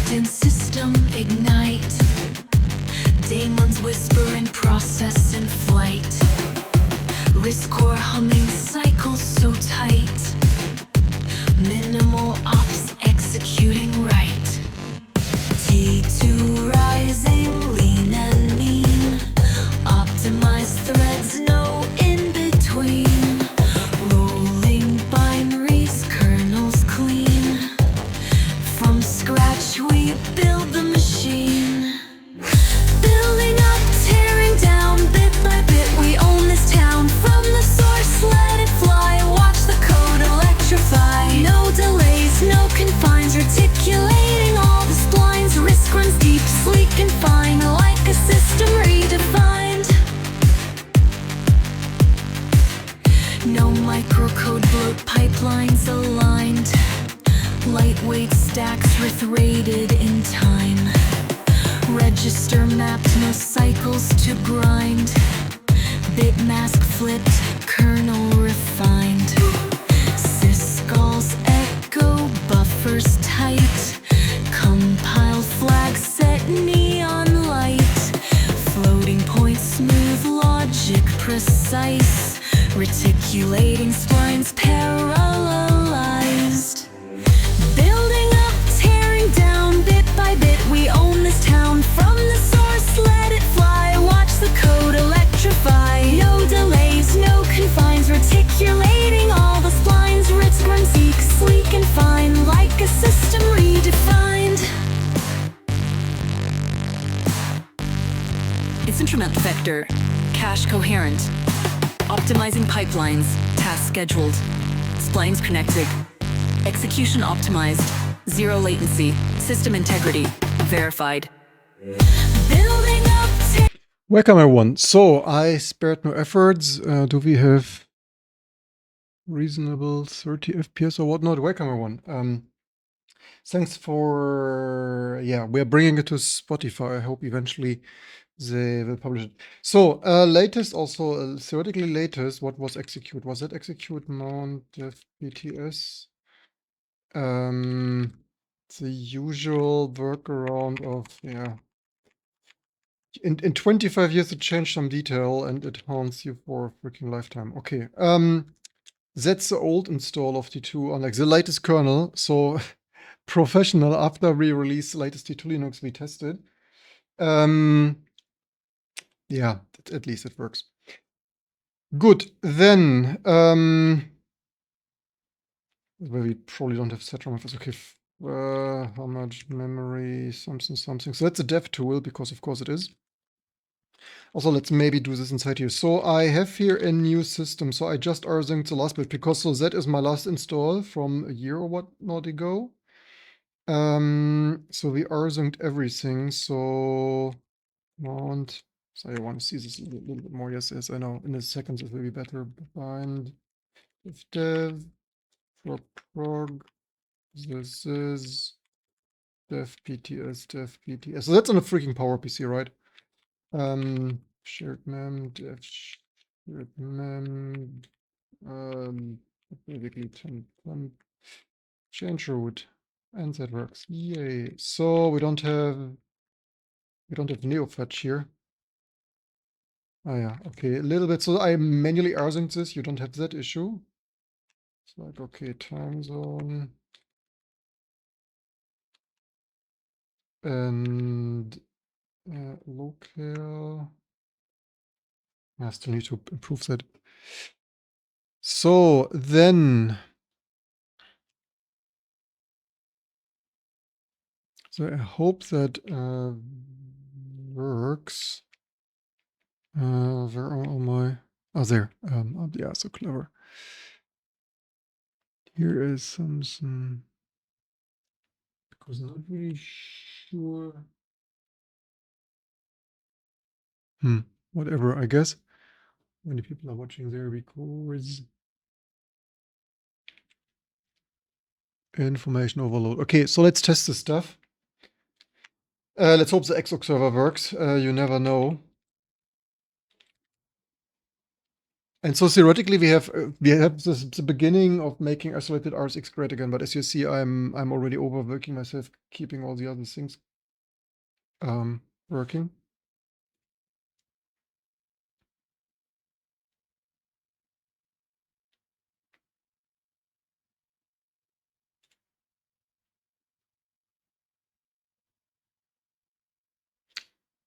Project and system ignite. Daemons whisper in process and flight. Risk core humming cycles so tight. Minimal ops executing right. T2 rising, lean and mean. Optimized threads, no in between. Rolling binaries, kernels clean. From scratch we build the machine. Building up, tearing down, bit by bit we own this town. From the source, let it fly, watch the code electrify. No delays, no confines, reticulating all the splines. Risk runs deep, sleek and fine, like a system redefined. No microcode bloat, pipelines aligned. Lightweight stacks rated in time. Register mapped, no cycles to grind. Bit mask flipped, kernel refined. Syscalls echo, buffers tight. Compile flag set, neon light. Floating point smooth, logic precise. Reticulating splines parallelized. Building up, tearing down, bit by bit we own this town. From the source, let it fly, watch the code electrify. No delays, no confines, reticulating all the splines. Risk run seek, sleek and fine, like a system redefined. Instrument vector, cache coherent. Optimizing pipelines, tasks scheduled. Splines connected. Execution optimized. Zero latency. System integrity verified. Building up. Welcome everyone. So I spared no efforts. Do we have reasonable 30 FPS or whatnot? Welcome everyone. Thanks for, we're bringing it to Spotify. I hope eventually they will publish it. So latest also, theoretically latest, what was execute? Was that execute mount fpts? The usual workaround of, in 25 years it changed some detail and it haunts you for a freaking lifetime. Okay, that's the old install of T2 on like the latest kernel. So professional, after we released the latest T2 Linux we tested. Yeah, at least it works. Good, then, well, we probably don't have set ROM. Okay, how much memory, something. So that's a dev tool, because of course it is. Also, let's maybe do this inside here. So I have here a new system. So I just rsynced the last bit, because so that is my last install from a year or whatnot ago. So we rsynced everything. So mount. So I want to see this a little bit more. Yes, I know. In a second it will be better. Bind if dev prog. This is dev pts. So that's on a freaking PowerPC, right? Shared mem, dev shared mem, basically temp change root, and that works. Yay! So we don't have neofetch here. Oh yeah, okay, a little bit. So I manually rsynced this. You don't have that issue. It's like, okay, time zone and local. I still need to improve that. So then, so I hope that works. Where are all my? Oh, there. Yeah, so clever. Here is something, because I'm not really sure. Whatever, I guess. Many people are watching there because information overload. Okay, so let's test this stuff. Let's hope the Xbox server works. You never know. And so theoretically, we have the beginning of making isolated RSX great again. But as you see, I'm already overworking myself, keeping all the other things working.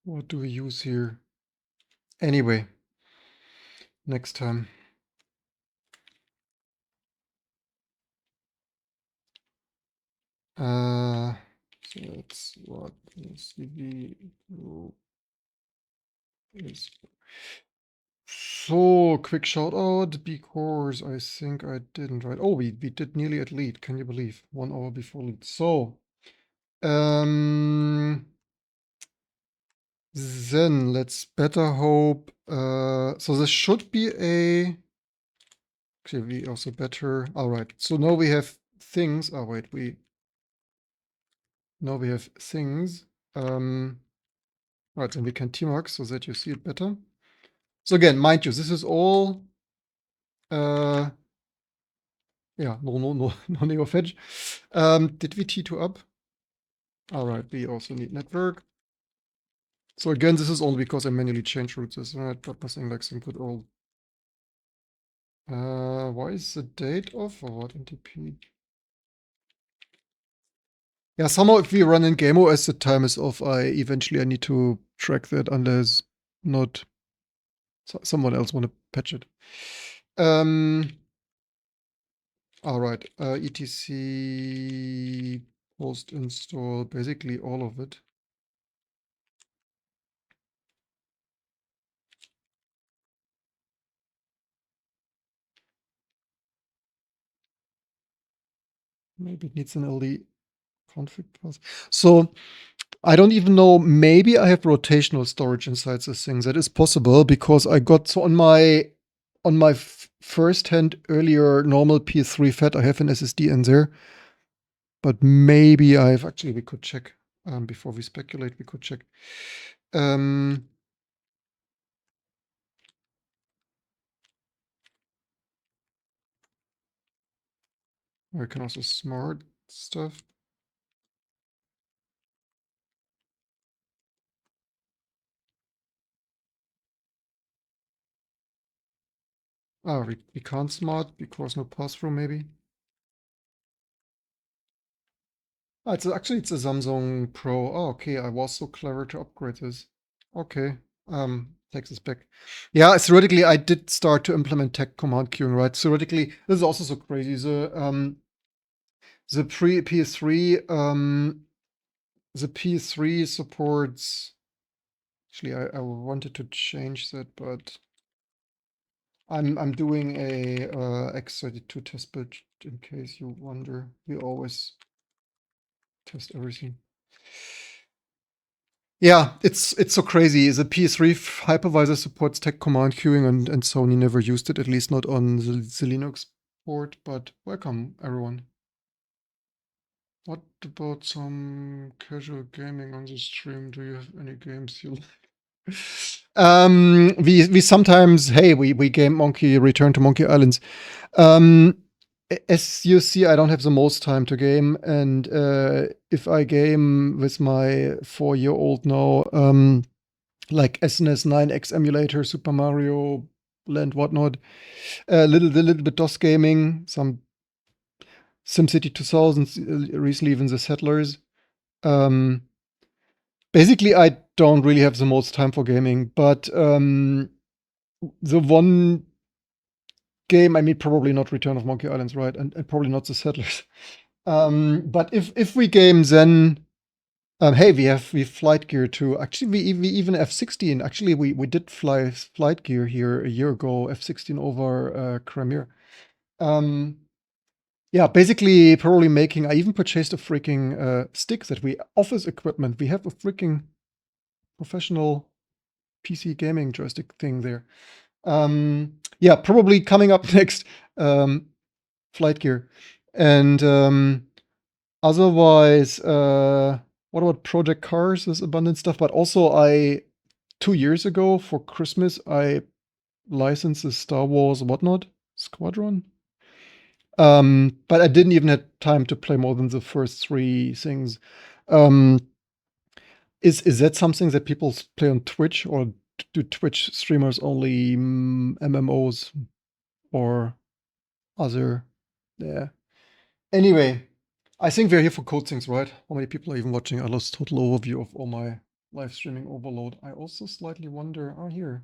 What do we use here? Anyway, next time. So that's what the CV is. So quick shout out because I think I didn't, right? Oh, we did nearly at lead. Can you believe? 1 hour before lead. So then let's better hope. So this should be a. Actually, we also better. All right. So now we have things. Oh wait, now we have things. Right, then we can tmark so that you see it better. So again, mind you, this is all. Yeah, no neo fetch. Did we T2 up? All right, we also need network. So again, this is only because I manually changed routes, right? But nothing like some good old. Why is the date off or what? NTP. Yeah, somehow if we run in game OS, the time is off. I need to track that unless not someone else want to patch it. All right, etc post install, basically all of it. Maybe it needs an LD config path. So I don't even know. Maybe I have rotational storage inside this thing. That is possible because I got so on my first hand earlier normal PS3 FAT, I have an SSD in there. But maybe I've actually, we could check before we speculate, we could check. I can also smart stuff. Ah, we can't smart because no pass-through maybe. Ah, it's a Samsung Pro. Oh, okay, I was so clever to upgrade this. Okay, takes this back. Yeah, theoretically, I did start to implement tech command queuing, right? Theoretically, this is also so crazy. The PS3, the PS3 supports. Actually, I wanted to change that, but I'm doing a X32 test build in case you wonder. We always test everything. Yeah, it's so crazy. The PS3 hypervisor supports tech command queuing, and Sony never used it, at least not on the Linux port. But welcome, everyone. What about some casual gaming on the stream? Do you have any games you like? We sometimes, hey, we game Monkey Return to Monkey Islands. As you see, I don't have the most time to game, and if I game with my 4-year-old now, like SNES 9X emulator, Super Mario Land, whatnot, a little bit DOS gaming, some SimCity 2000, recently even the Settlers. Basically, I don't really have the most time for gaming, but the one game, I mean, probably not Return of Monkey Islands, right? And probably not the Settlers. But if we game, then hey, we have Flight Gear too. Actually, we even F-16. Actually, we did fly Flight Gear here a year ago. F-16 over Crimea. Yeah, basically, probably making. I even purchased a freaking stick that we office equipment. We have a freaking professional PC gaming joystick thing there. Yeah, probably coming up next, Flight Gear. And otherwise, what about Project Cars? There's abundant stuff, but also 2 years ago for Christmas, I licenses, Star Wars, whatnot, Squadron. But I didn't even have time to play more than the first 3 things. Is that something that people play on Twitch, or do Twitch streamers only MMOs or other? Yeah. Anyway, I think we're here for code things, right? How many people are even watching? I lost total overview of all my live streaming overload. I also slightly wonder, here.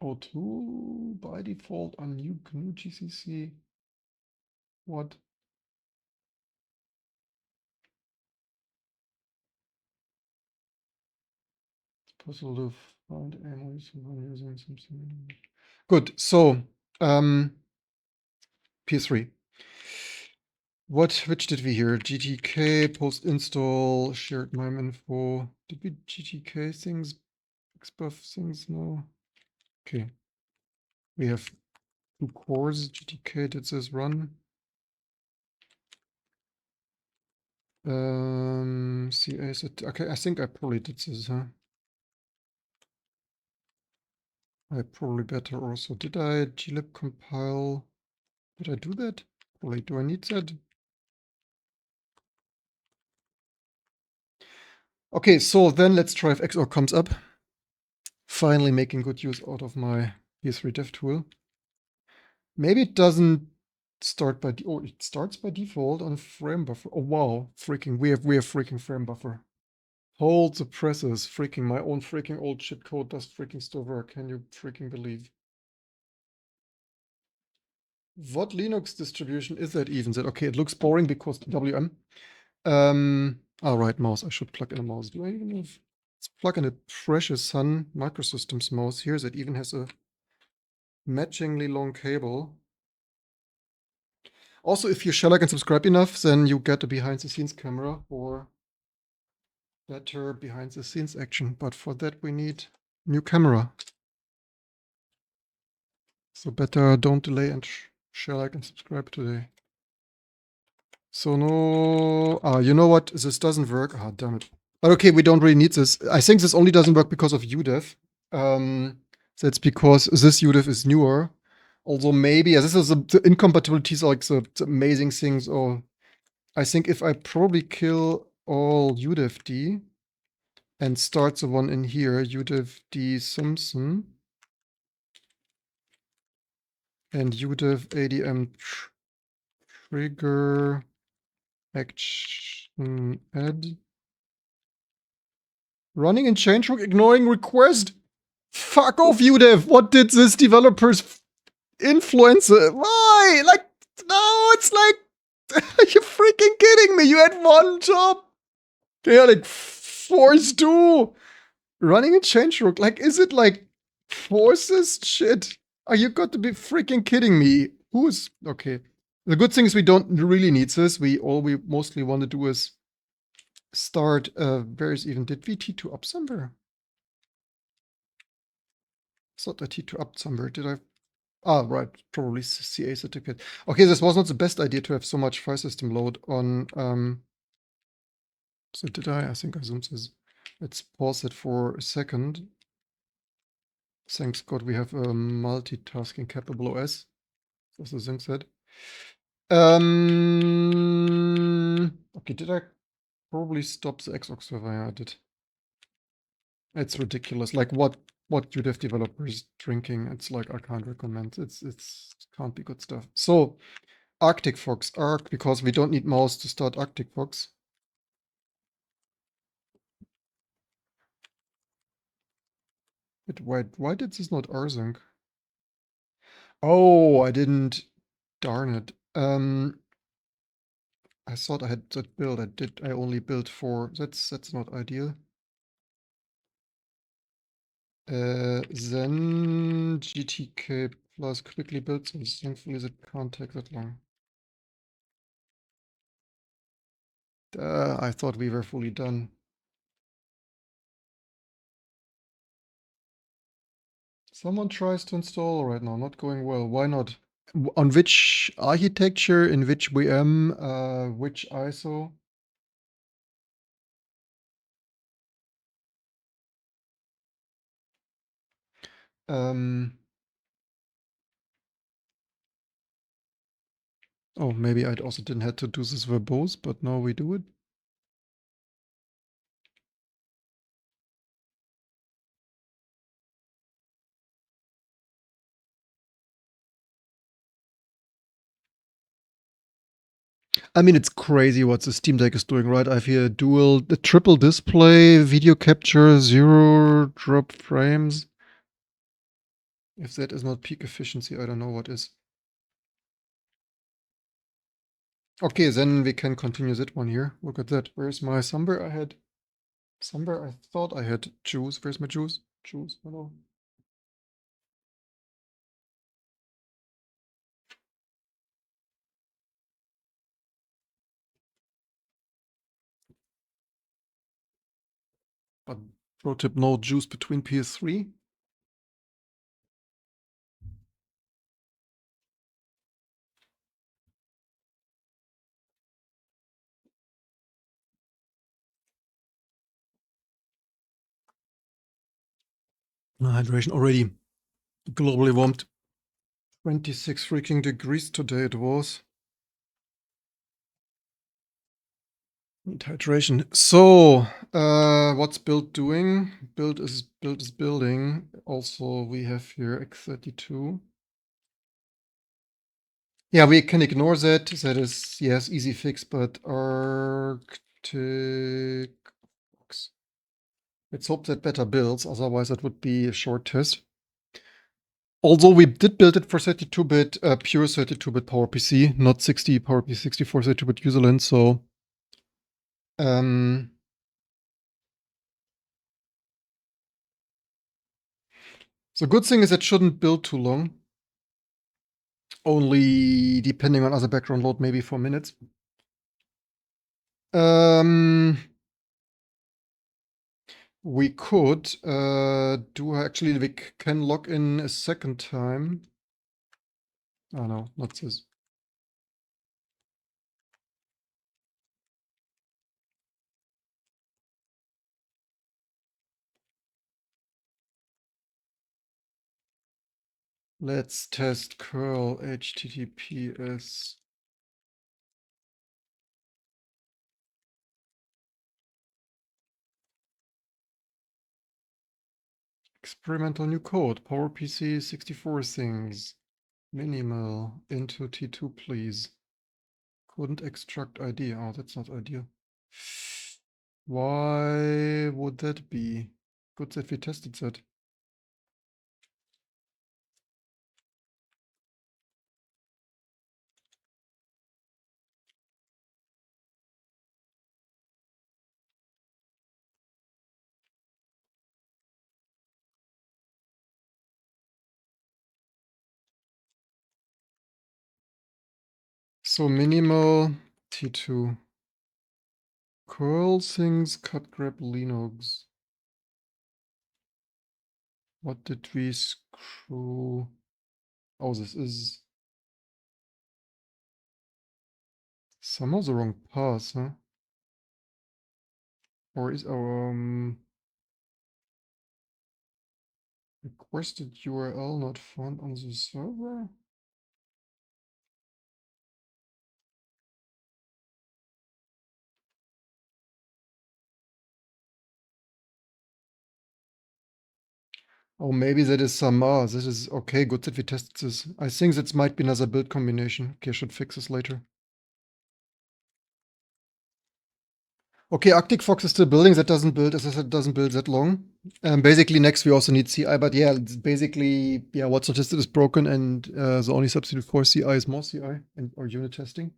O2 by default on new GNU GCC. What? It's possible to find anyways using something. Good. So, P3. Which did we hear? GTK, post install, shared MIME info. Did we GTK things, XBuff things? No. Okay. We have 2 cores. GTK did this run. CA set. Okay, I think I probably did this, huh? I probably better also. Did I glib compile? Did I do that? Probably. Do I need that? Okay, so then let's try if XOR comes up. Finally making good use out of my P3 dev tool. Maybe it doesn't start by it starts by default on frame buffer. Oh wow, freaking we have freaking frame buffer. Hold the presses, freaking my own freaking old shit code does freaking still work. Can you freaking believe? What Linux distribution is that even? That okay, it looks boring because WM. All right, mouse. I should plug in a mouse. Do I even have? Let's plug in a Precious Sun Microsystems mouse here that even has a matchingly long cable. Also, if you share, like, and subscribe enough, then you get a behind-the-scenes camera or better behind-the-scenes action. But for that, we need new camera. So better don't delay and share, like, and subscribe today. So no, you know what? This doesn't work. Ah, damn it. But okay, we don't really need this. I think this only doesn't work because of UDEV. That's because this UDEV is newer. Although maybe, this is the incompatibilities are like the amazing things. Or I think if I probably kill all UDEV D and start the one in here, UDEV D Simpson and UDEV ADM trigger action add. Running in changelog, ignoring request. Fuck off, UDEV. What did this developer's influencer? Why? Like, no, it's like, are you freaking kidding me? You had one job. Yeah, like, force do. Running in changelog. Like, is it like forces shit? Are you got to be freaking kidding me? Who's okay? The good thing is we don't really need this. All we mostly want to do is start. Where is even did we T2 up somewhere? I thought I T2 up somewhere. Did I? Ah, right. Probably CA certificate. Okay, this was not the best idea to have so much file system load on. So did I? I think I zoomed this. Let's pause it for a second. Thanks God we have a multitasking capable OS. That's the thing said. Okay, did I probably stop the XOR server? Yeah, I did. It's ridiculous. Like what UDEV developers drinking? It's like I can't recommend. It can't be good stuff. So Arctic Fox, Arc, because we don't need mouse to start Arctic Fox. But why did this not rsync? Oh, I didn't. Darn it. I thought I had that build. I only built 4. That's not ideal. Then GTK plus quickly build things. Thankfully that can't take that long. I thought we were fully done. Someone tries to install right now, not going well. Why not? On which architecture, in which VM, which ISO? Oh, maybe I also didn't have to do this verbose, but now we do it. I mean, it's crazy what the Steam Deck is doing, right? I have here a triple display, video capture, 0 drop frames. If that is not peak efficiency, I don't know what is. Okay, then we can continue that one here. Look at that. Where's my Somber? I thought I had juice. Where's my juice? Juice, hello. But pro tip, no juice between PS3. Hydration already globally warmed 26 freaking degrees today it was. Need hydration. So, what's build doing? Build is building. Also, we have here x32. Yeah, we can ignore that. That is, yes, easy fix, but Arctic Fox. Let's hope that better builds, otherwise that would be a short test. Although we did build it for 32-bit, pure 32-bit PowerPC, not 60 PowerPC 64 32-bit userland, so the good thing is it shouldn't build too long. Only depending on other background load, maybe 4 minutes. We could actually we can log in a second time. Oh no, not this. Let's test curl HTTPS. Experimental new code, PowerPC 64 things. Minimal into T2, please. Couldn't extract ID. Oh, that's not ideal. Why would that be? Good that we tested that. So minimal T2. Curl things cut grab Linux. What did we screw? Oh, this is somehow the wrong path, huh? Or is our requested URL not found on the server? Oh, maybe that is some, this is, okay, good that we tested this. I think that might be another build combination. Okay, I should fix this later. Okay, Arctic Fox is still building. That doesn't build, as I said, doesn't build that long. Basically, next we also need CI, but yeah, it's basically, yeah, what's suggested is broken, and the only substitute for CI is more CI and or unit testing.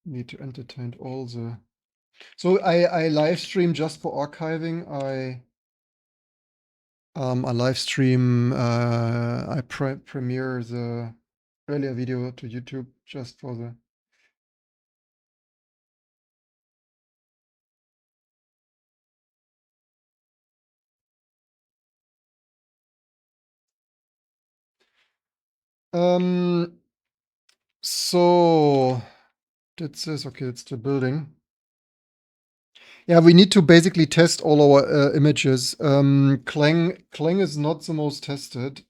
Need to entertain all the. So I live stream just for archiving. I live stream. I premiere the earlier video to YouTube just for the. So that says, okay, it's the building. Yeah, we need to basically test all our images. Clang is not the most tested.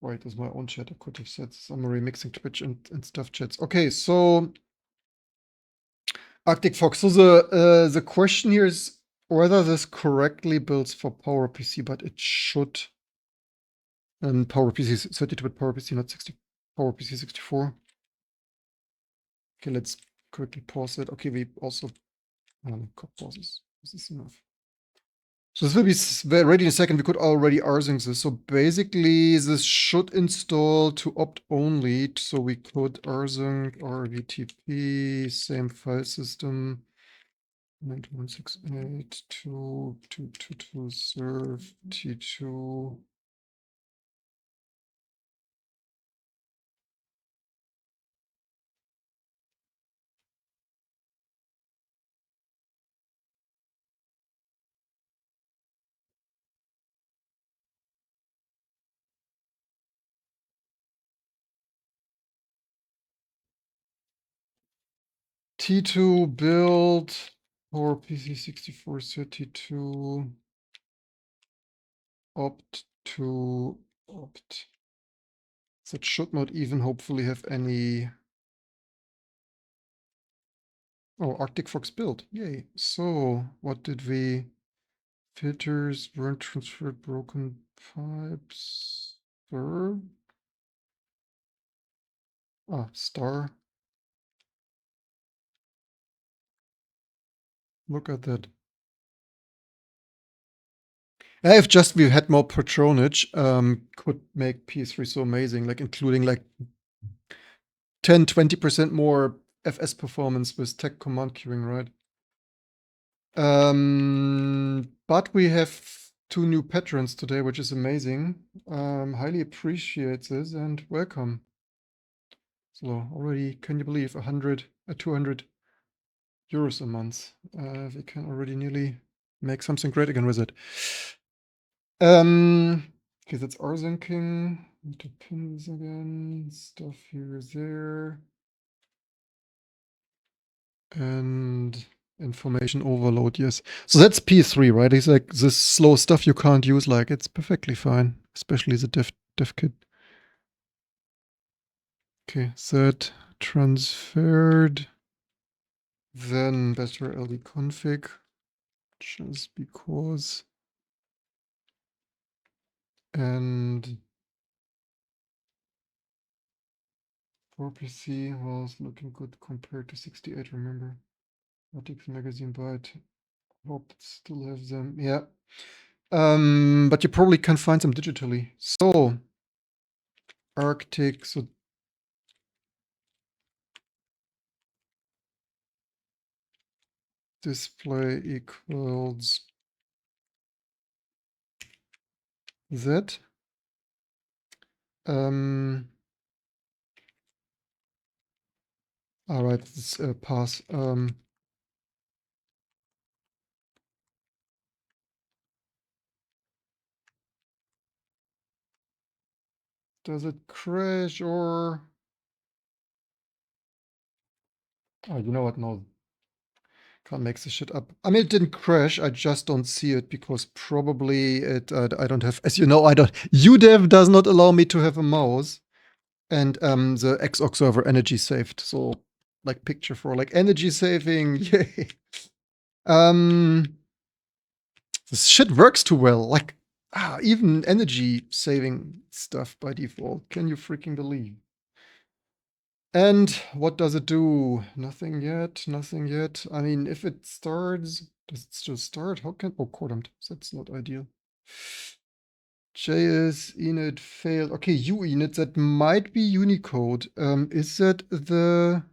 Wait, there's my own chat. I could have said summary mixing Twitch and stuff chats. Okay, so Arctic Fox. So the question here is whether this correctly builds for PowerPC, but it should. And PowerPC 32-bit PowerPC, not 60 PowerPC 64. Okay, let's quickly pause it. Okay, we also pauses. This is enough. So this will be ready in a second. We could already rsync this. So basically, this should install to opt only. So we could rsync rvtp, same file system, 9168.2.2.2 serve T2. T2 build PowerPC 6432 opt to opt. That should not even hopefully have any. Oh, Arctic Fox build. Yay. So what did we filters, weren't transferred, broken pipes, verb. Ah, star. Look at that. If just we had more patronage, could make PS3 so amazing, like including like 10-20% more FS performance with tech command queuing, right? But we have 2 new patrons today, which is amazing. Highly appreciate this and welcome. So already, can you believe 200 euros a month? We can already nearly make something great again with it. Okay, that's rsyncing. Need to pin this again. Stuff here, there. And information overload, yes. So that's P3, right? It's like this slow stuff you can't use, like it's perfectly fine, especially the dev kit. Okay, that transferred. Then better LD config, just because. And PowerPC was looking good compared to 68, remember? Arctic magazine byte. Hope still have them. Yeah. But you probably can find them digitally. So Arctic, so display equals that. All right, this pass. Does it crash or? Oh, you know what? No, can't make this shit up. I mean, it didn't crash. I just don't see it because probably it. I don't have, as you know, I don't. UDEV does not allow me to have a mouse, and the Xorg server energy saved. So, like picture for like energy saving. Yay. This shit works too well. Like, even energy saving stuff by default. Can you freaking believe? And what does it do? Nothing yet, nothing yet. I mean, if it starts, does it still start? How can, oh, cordant, that's not ideal. JS init failed. Okay, uinit, that might be Unicode. Is that the,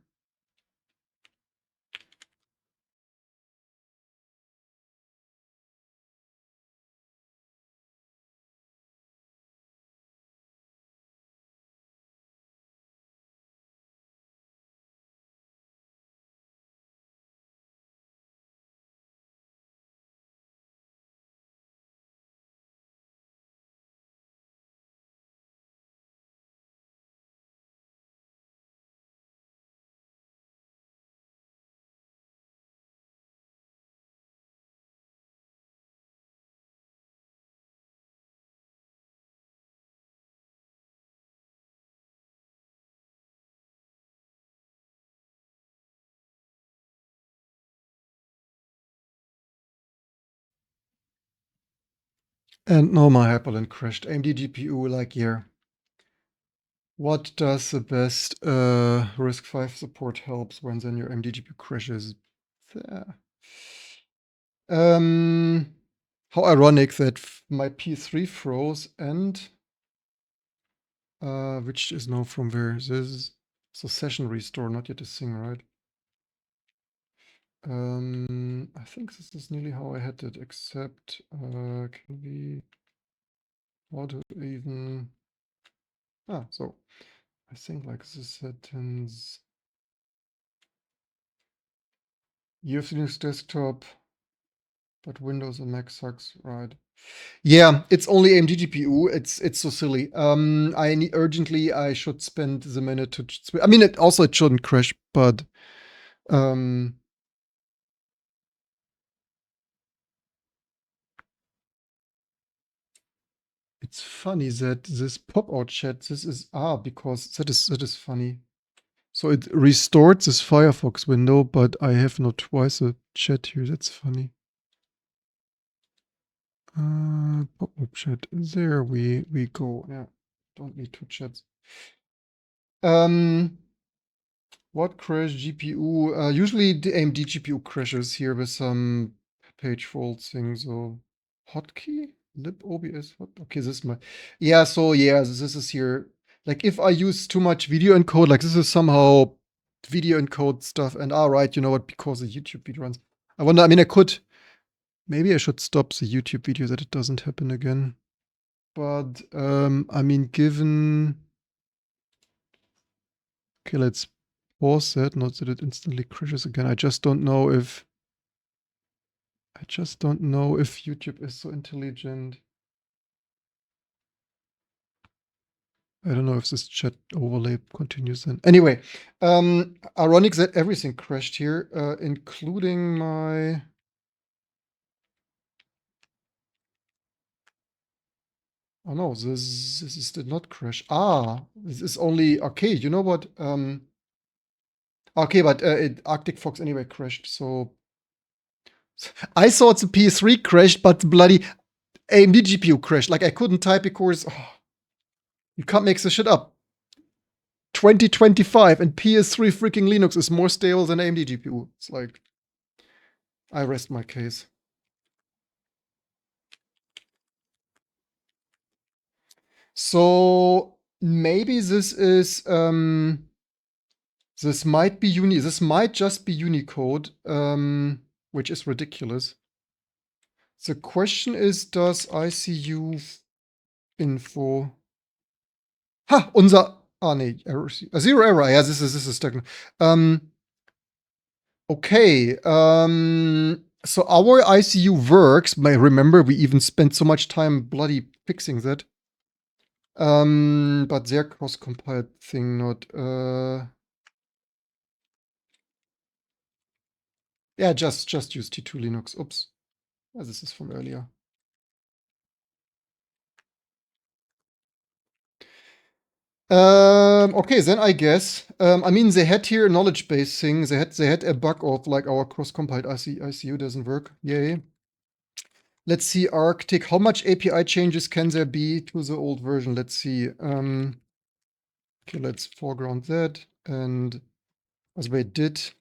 And no, my hyperlink crashed. AMD GPU, like, yeah. What does the best RISC-V support helps when then your AMD GPU crashes? There. How ironic that my P3 froze and which is now from where this is. So session restore, not yet a thing, right? I think this is nearly how I had it, except can we how to even so I think like the settings. You have Linux desktop, but Windows and Mac sucks, right? Yeah, it's only AMD GPU. It's so silly. I need urgently. I should spend the minute to. I mean, it shouldn't crash, but it's funny that this pop-out chat. This is because that is funny. So it restored this Firefox window, but I have not twice a chat here. That's funny. Pop-up chat. There we go. Yeah, don't need two chats. What crash GPU? Usually the AMD GPU crashes here with some page fault thing. So hotkey lib OBS. What? Okay, this is my. Yeah. So yeah, this is here. Like if I use too much video encode, like this is somehow video encode stuff. And right, you know what? Because the YouTube video runs. I wonder. I mean, I could. Maybe I should stop the YouTube video that it doesn't happen again. But I mean, given. Okay, let's pause that. Not that it instantly crashes again. I just don't know if YouTube is so intelligent. I don't know if this chat overlay continues then. Anyway, ironic that everything crashed here, including my. Oh no, this did not crash. This is only okay. You know what? Okay, but Arctic Fox anyway crashed. So I thought the PS3 crashed, but the bloody AMD GPU crashed. Like I couldn't type because you can't make this shit up. 2025 and PS3 freaking Linux is more stable than AMD GPU. It's like, I rest my case. So maybe this is this might just be Unicode, which is ridiculous. The question is, does ICU info? Nee, error, zero error. Yeah, this is technical. Okay. So our ICU works. Remember, we even spent so much time bloody fixing that. But their cross-compiled thing not. Yeah, just use T2 Linux. Oops. This is from earlier. Okay, then I guess. I mean, they had here a knowledge base thing. They had a bug of like our cross-compiled ICU doesn't work. Yay. Let's see, Arctic. How much API changes can there be to the old version? Let's see. Okay, let's foreground that. And as we did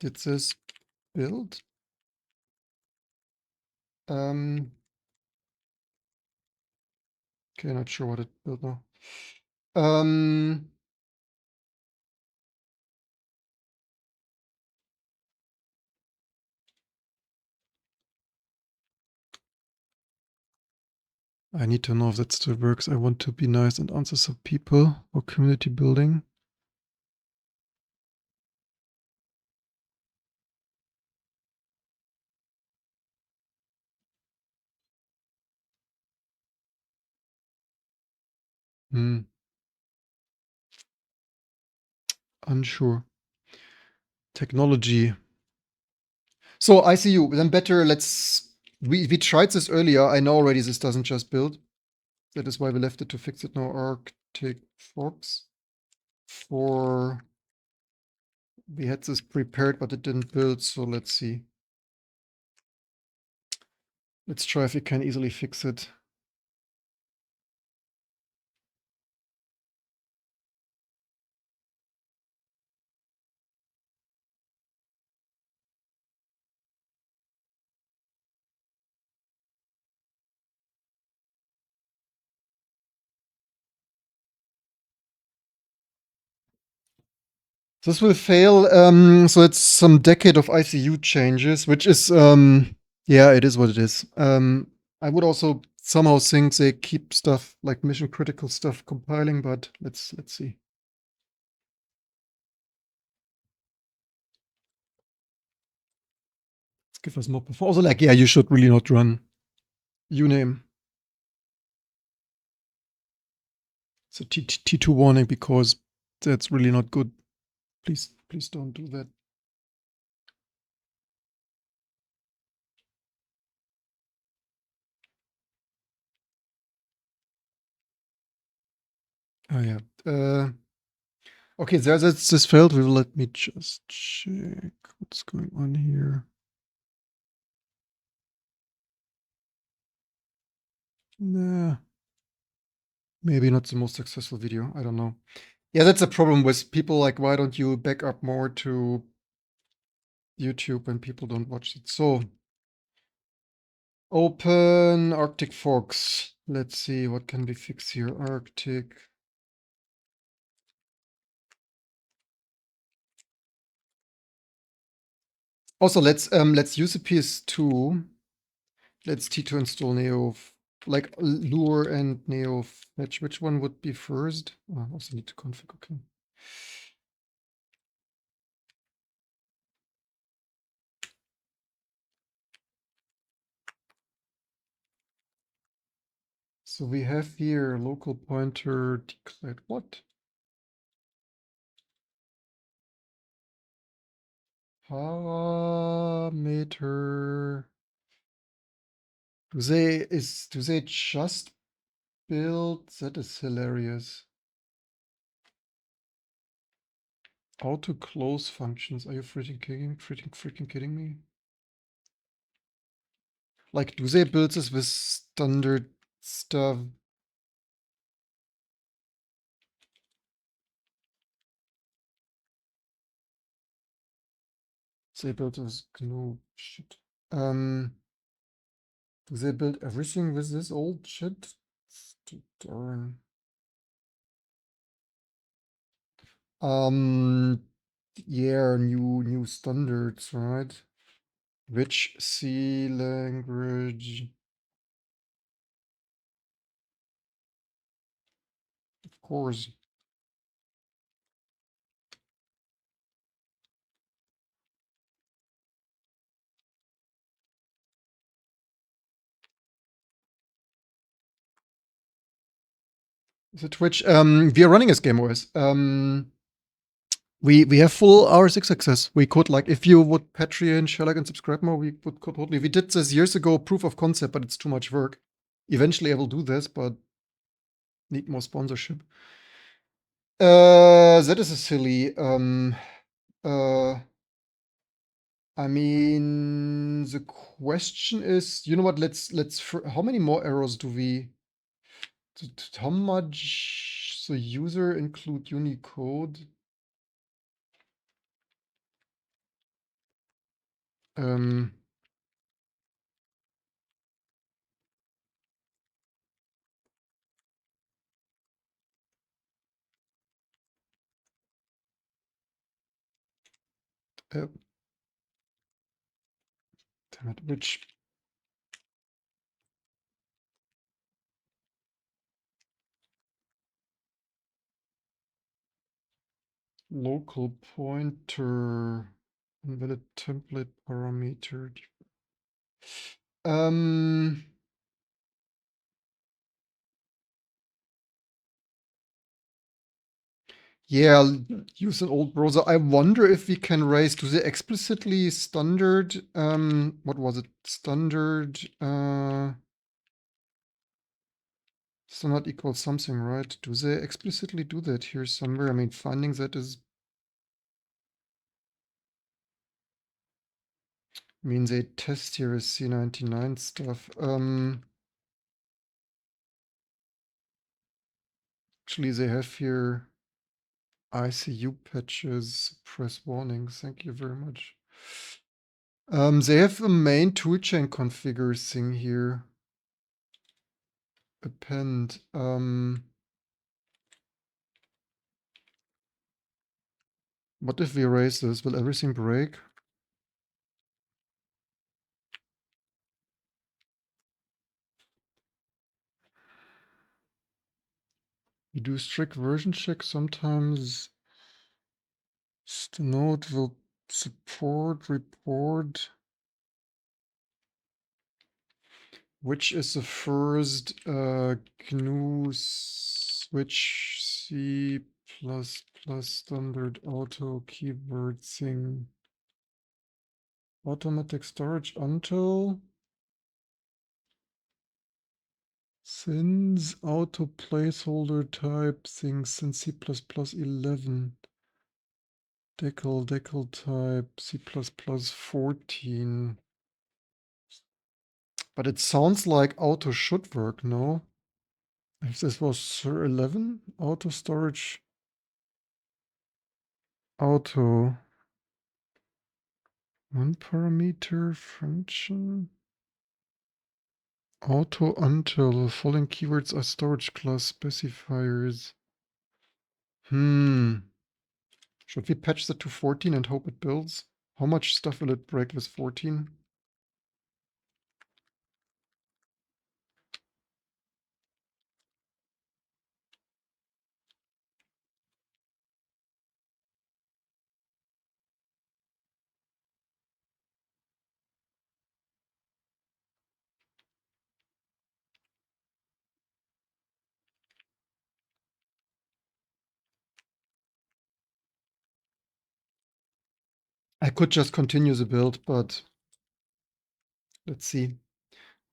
this build? Okay, not sure what it built now. I need to know if that still works. I want to be nice and answer some people for community building. Unsure. Technology. So ICU, then better we tried this earlier. I know already this doesn't just build. That is why we left it to fix it now. Arctic Fox for We had this prepared, but it didn't build, so let's see. Let's try if we can easily fix it. This will fail. So it's some decade of ICU changes, which is, yeah, it is what it is. I would also somehow think they keep stuff like mission critical stuff compiling, but let's see. Let's give us more performance. Also, like, yeah, you should really not run uname. It's a T2 warning because that's really not good. Please don't do that. Oh yeah. Okay, that's this failed. Let me just check what's going on here. Nah. Maybe not the most successful video. I don't know. Yeah, that's a problem with people like, why don't you back up more to YouTube when people don't watch it? So, open Arctic Fox. Let's see, what can we fix here? Arctic. Also, let's use the PS2. Let's T2 install Neo, like Lure and Neo Fetch. Which one would be first? Oh, I also need to config, okay. So we have here local pointer declared what? Parameter. Do they just build? That is hilarious. Auto close functions. Are you freaking kidding me? Like, do they build this with standard stuff? They build this GNU shit. Do they build everything with this old shit? Darn. Yeah, new standards, right? Which C language? Of course. The Twitch, we are running as Game OS. We have full RSX access. We could, like, if you would Patreon, share, like, and subscribe more, we could totally. We did this years ago, proof of concept, but it's too much work. Eventually I will do this, but need more sponsorship. That is a silly. I mean, the question is, you know what? How many more errors do we? How much the user include Unicode? Um, uh, damn it, which local pointer invalid template parameter? Yeah, I'll use an old browser. I wonder if we can raise, do they explicitly standard, what was it? Standard, standard equals something, right? Do they explicitly do that here somewhere? I mean, finding that is I mean, they test here is C99 stuff. Actually, they have here ICU patches, press warnings. Thank you very much. They have a main toolchain configure thing here. Append. What if we erase this? Will everything break? We do strict version check. Sometimes the node will support report. Which is the first GNU switch C++ standard auto keyword thing? Automatic storage until since auto placeholder type things since C++11 decal type C++14. But it sounds like auto should work, no? If this was 11, auto storage auto one parameter function auto until the following keywords are storage class specifiers. Should we patch that to 14 and hope it builds? How much stuff will it break with 14? I could just continue the build, but let's see.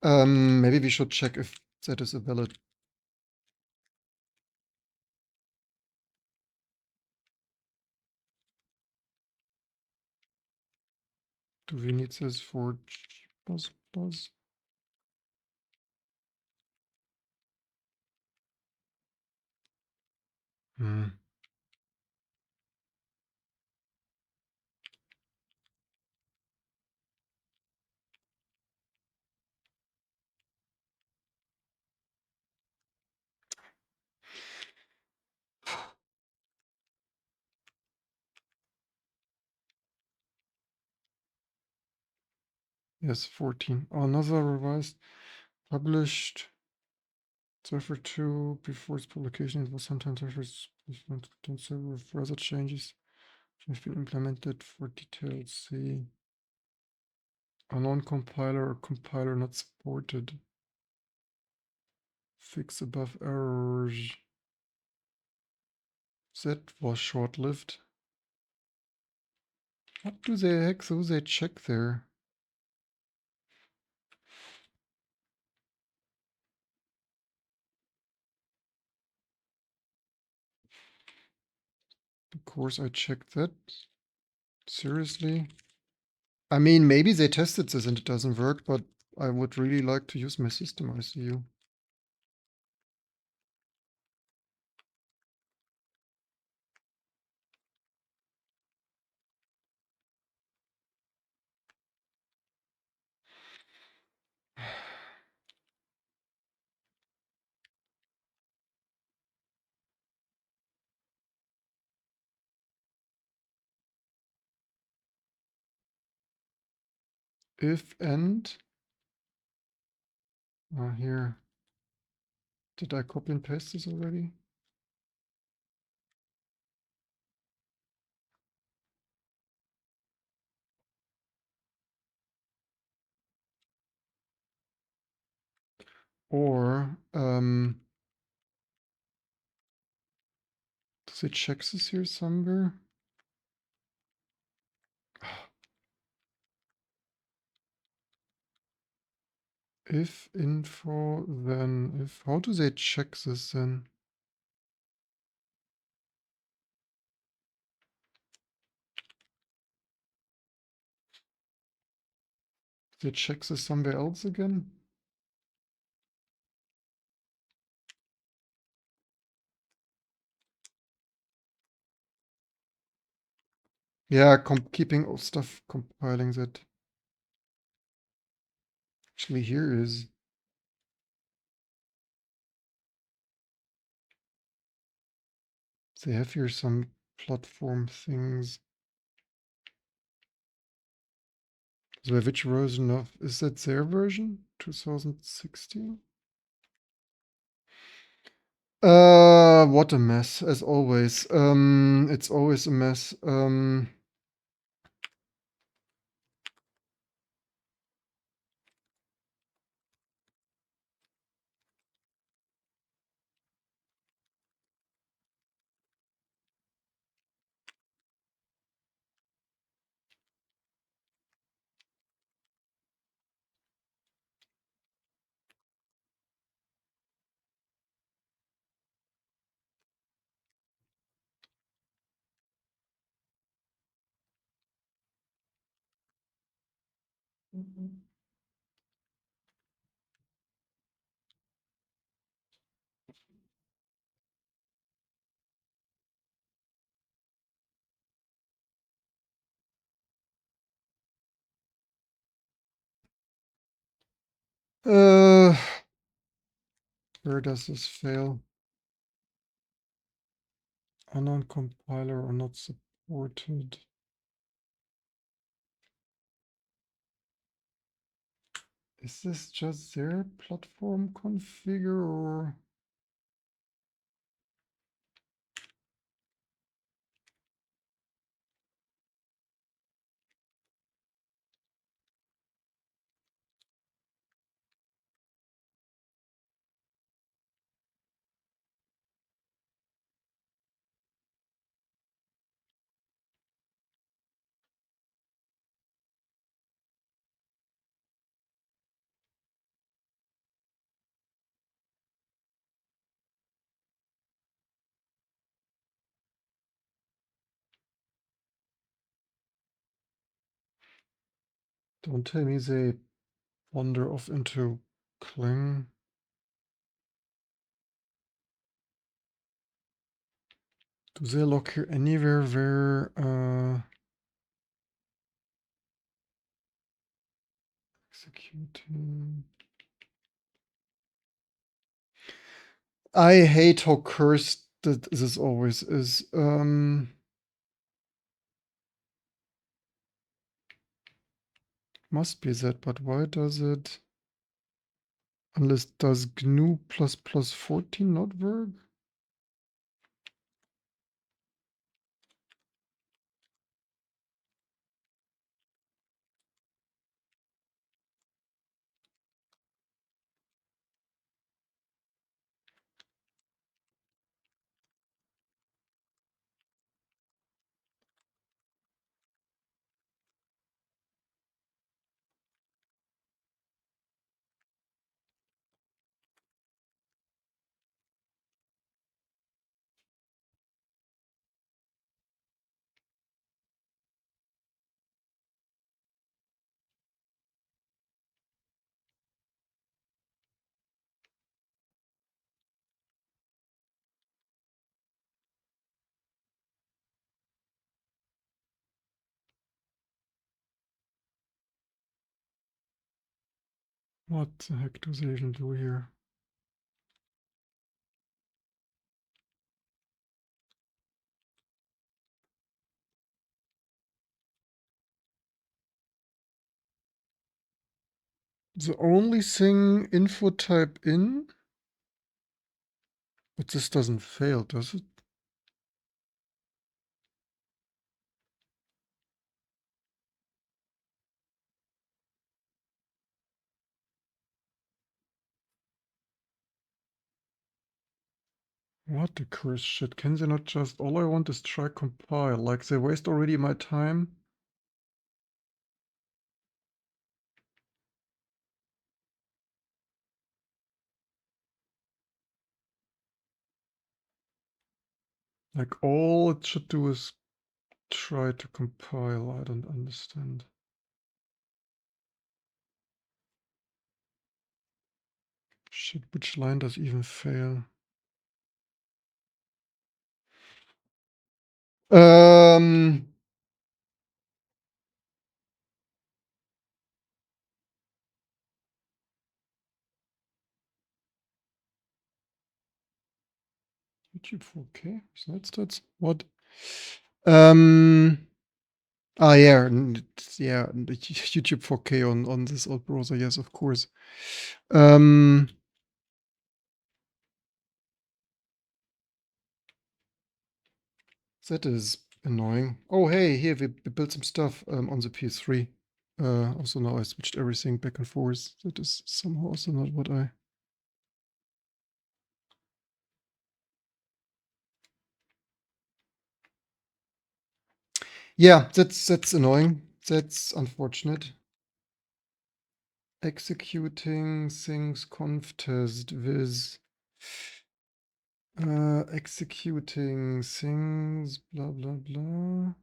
Maybe we should check if that is a valid. Do we need this for G++? Yes, 14. Another revised published server 2 before its publication. It was sometimes servers don't server with further changes have been implemented for details. See a non-compiler or compiler not supported. Fix above errors. That was short-lived. What do they check there? Of course I checked that. Seriously? I mean, maybe they tested this and it doesn't work, but I would really like to use my system ICU. If and here. Did I copy and paste this already? Or does it check this here somewhere? If info, then if, how do they check this then? They check this somewhere else again? Yeah, keeping all stuff compiling that. Actually, here is. They have here some platform things. So which version of, is that their version? 2016? What a mess, as always. It's always a mess. Uh, where does this fail? Unknown compiler or not supported. Is this just their platform configure or? Don't tell me they wander off into Clang. Do they log here anywhere where executing? I hate how cursed that this always is. Must be that, but why does it? Unless does GNU ++ 14 not work? What the heck do they even do here? The only thing info type in, but this doesn't fail, does it? What the curse shit? Can they not just, all I want is try compile, like they waste already my time? Like all it should do is try to compile, I don't understand. Shit, which line does even fail? YouTube4K? That's what? Yeah, yeah, YouTube 4K on this old browser. Yes, of course. That is annoying. Oh, hey, here we built some stuff on the PS3. Also now I switched everything back and forth. That is somehow also not what I... Yeah, that's annoying. That's unfortunate. Executing things conf test with executing things blah blah blah.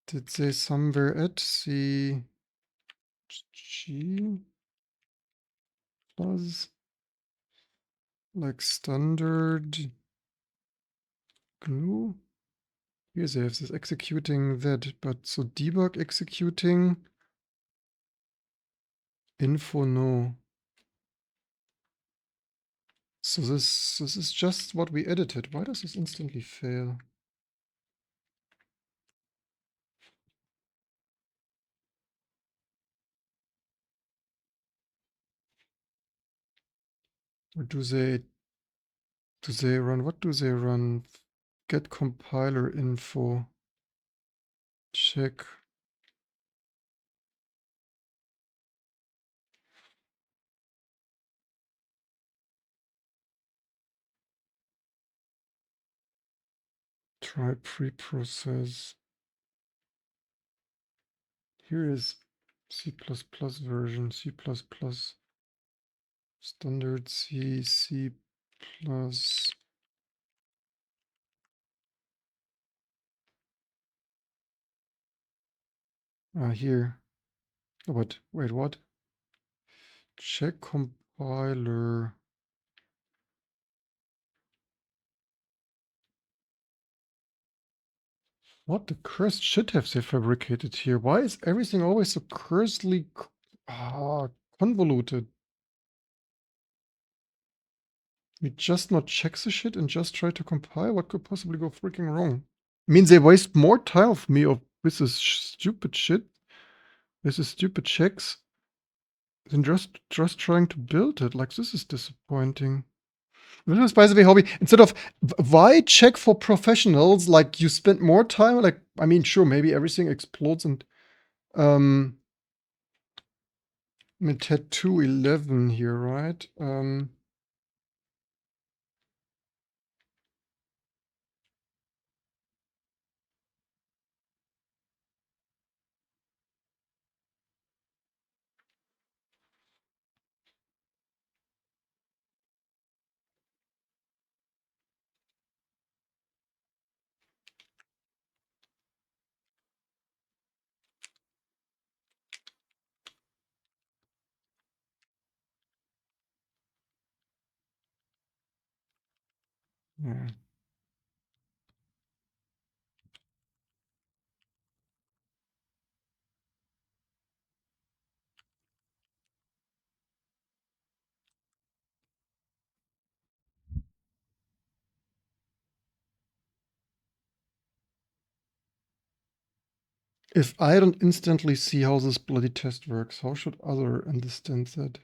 Did they somewhere at the G plus like standard glue? Here they have this executing that, but so debug executing info no. So this is just what we edited. Why does this instantly fail? Or do they run, what do they run? Get compiler info. Check. Try preprocess. Here is C++ version, C++, standard C, C++. Here. What? Wait, what? Check compiler. What the cursed shit have they fabricated here? Why is everything always so cursedly convoluted? We just not check the shit and just try to compile? What could possibly go freaking wrong? I mean, they waste more time of me with this stupid shit, with the stupid checks, than just trying to build it. Like, this is disappointing. This is, by the way, hobby. Instead of why check for professionals, like you spend more time, like, I mean, sure, maybe everything explodes and tattoo 11 here, right? Yeah. If I don't instantly see how this bloody test works, how should other understand that?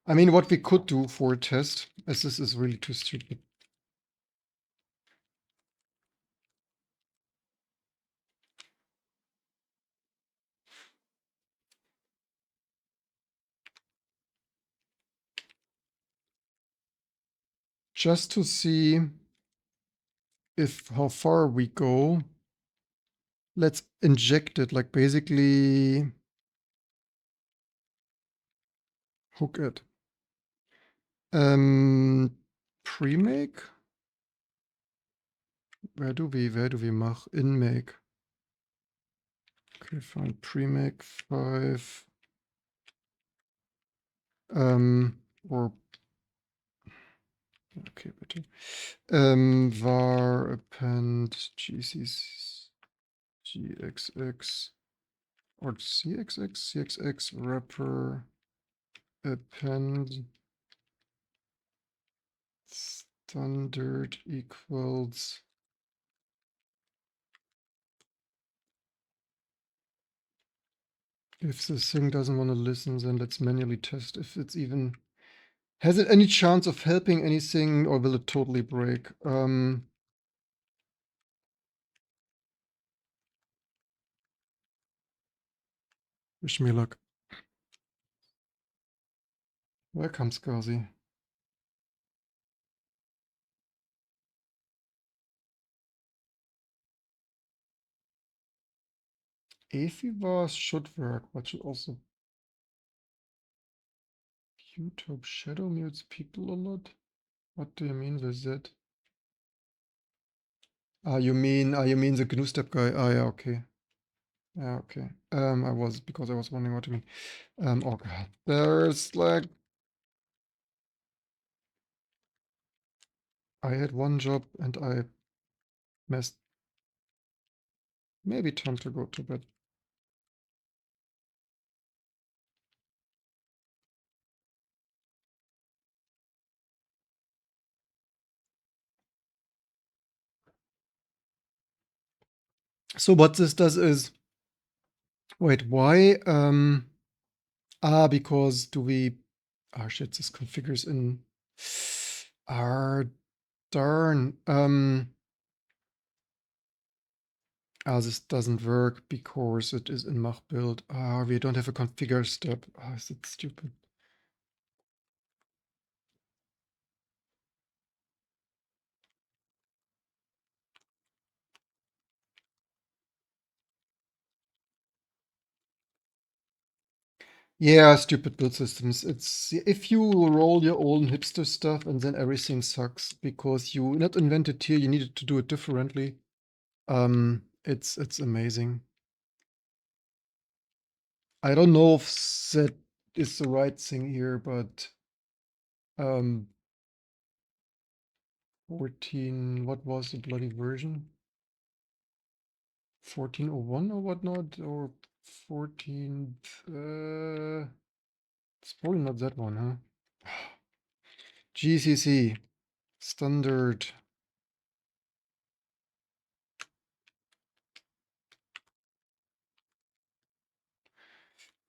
I mean, what we could do for a test, as this is really too stupid. Just to see if how far we go, let's inject it, like basically hook it. Pre-make? Where do we mach? In make. Okay, fine. Pre-make 5. Or okay, bitte. Var append gxx or cxx wrapper append standard equals if this thing doesn't want to listen, then let's manually test if it's even has it any chance of helping anything, or will it totally break? Wish me luck. Welcome, Skazi. Efivars should work, but should also YouTube shadow mutes people a lot. What do you mean with that? You mean the GNU step guy? Ah, yeah, okay. Yeah, okay. I was wondering what you mean. Oh god, there's like I had one job and I messed. Maybe time to go to bed. So what this does is, wait, why? Because do we? Ah, shit, this configures in. Ah, darn. This doesn't work because it is in Mach build. We don't have a configure step. Is that stupid? Yeah, stupid build systems. It's if you roll your own hipster stuff and then everything sucks because you not invented here, you needed to do it differently. It's amazing. I don't know if that is the right thing here, but 14, what was the bloody version? 1401 or whatnot, or 14, it's probably not that one, huh? GCC, standard.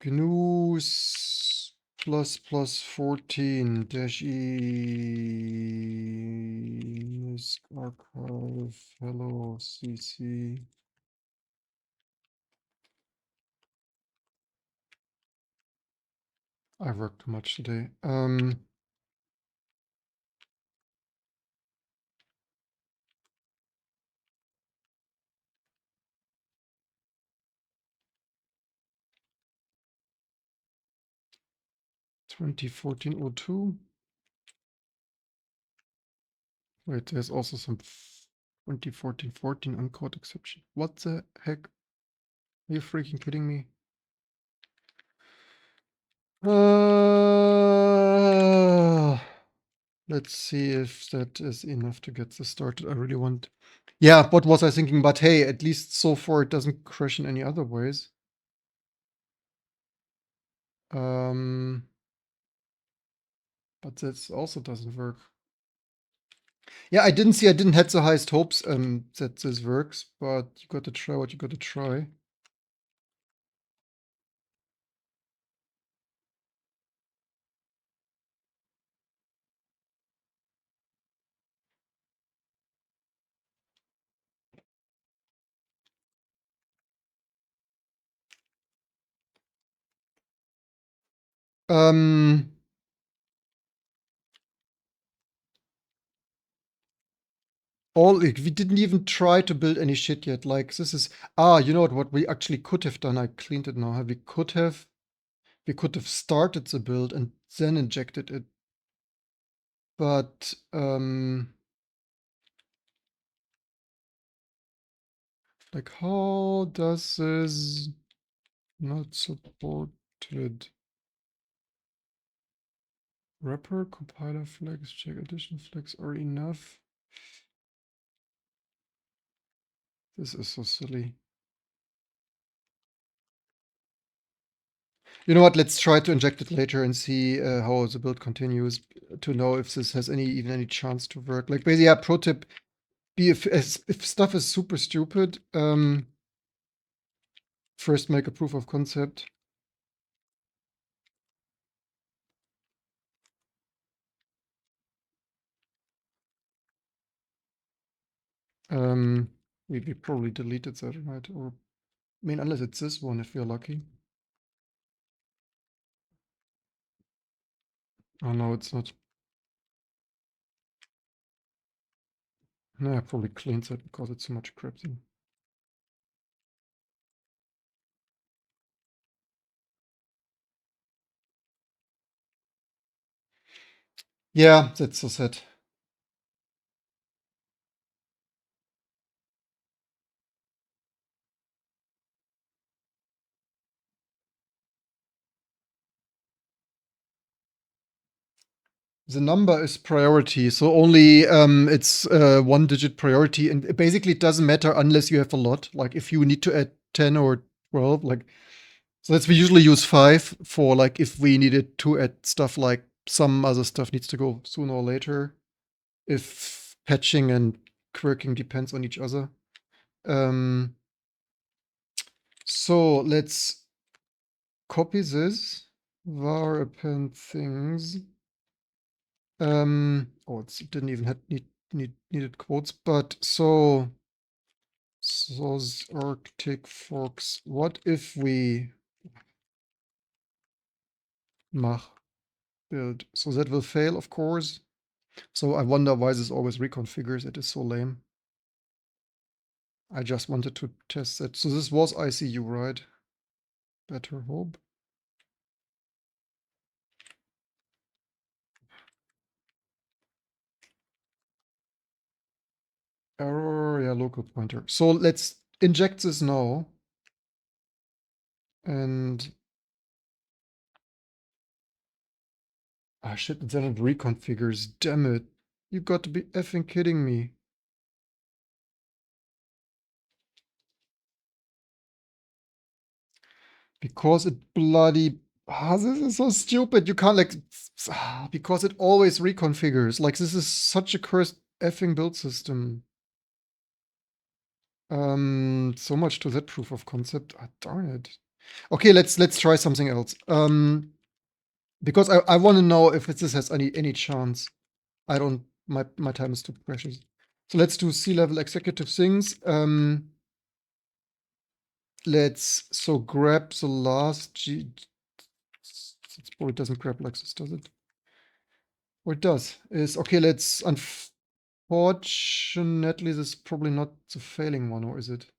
GNU plus plus 14 dash e archive hello cc. I worked too much today. 2014-02. Wait, there's also some 2014-14 uncaught exception. What the heck? Are you freaking kidding me? Let's see if that is enough to get this started. I really want. Yeah, what was I thinking? But hey, at least so far it doesn't crash in any other ways. But that also doesn't work. Yeah, I didn't have the highest hopes that this works, but you got to try what you got to try. We didn't even try to build any shit yet. Like this is you know what we actually could have done. I cleaned it now. We could have started the build and then injected it. but like how does this not supported? Wrapper, compiler flags, check additional flags are enough. This is so silly. You know what? Let's try to inject it later and see how the build continues to know if this has even any chance to work. Like basically, yeah, pro tip: if stuff is super stupid, first make a proof of concept. We probably deleted that, right? Or I mean, unless it's this one, if we're lucky. Oh no, it's not. No, I probably cleaned that because it's so much crap thing. Yeah, that's so sad. The number is priority, so only it's 1-digit priority, and basically it doesn't matter unless you have a lot. Like if you need to add 10 or 12, like so that's we usually use 5 for like if we needed to add stuff like some other stuff needs to go sooner or later. If patching and quirking depends on each other. So let's copy this var append things. Oh, it didn't even have needed quotes, but so Arctic Fox. What if we mach build? So that will fail, of course. So I wonder why this always reconfigures. It is so lame. I just wanted to test that. So this was ICU, right? Better hope. Error, yeah, local pointer. So let's inject this now. And ah shit, then it reconfigures. Damn it. You got to be effing kidding me. Because it bloody this is so stupid. You can't like because it always reconfigures. Like this is such a cursed effing build system. So much to that proof of concept. Ah, darn it. Okay, let's try something else. Because I want to know if this has any chance. I don't. My time is too precious. So let's do C-level executive things. Let's so grab the last G. It probably doesn't grab like this, does it? Or it does. Is okay. Let's. Unfortunately, this is probably not the failing one, or is it?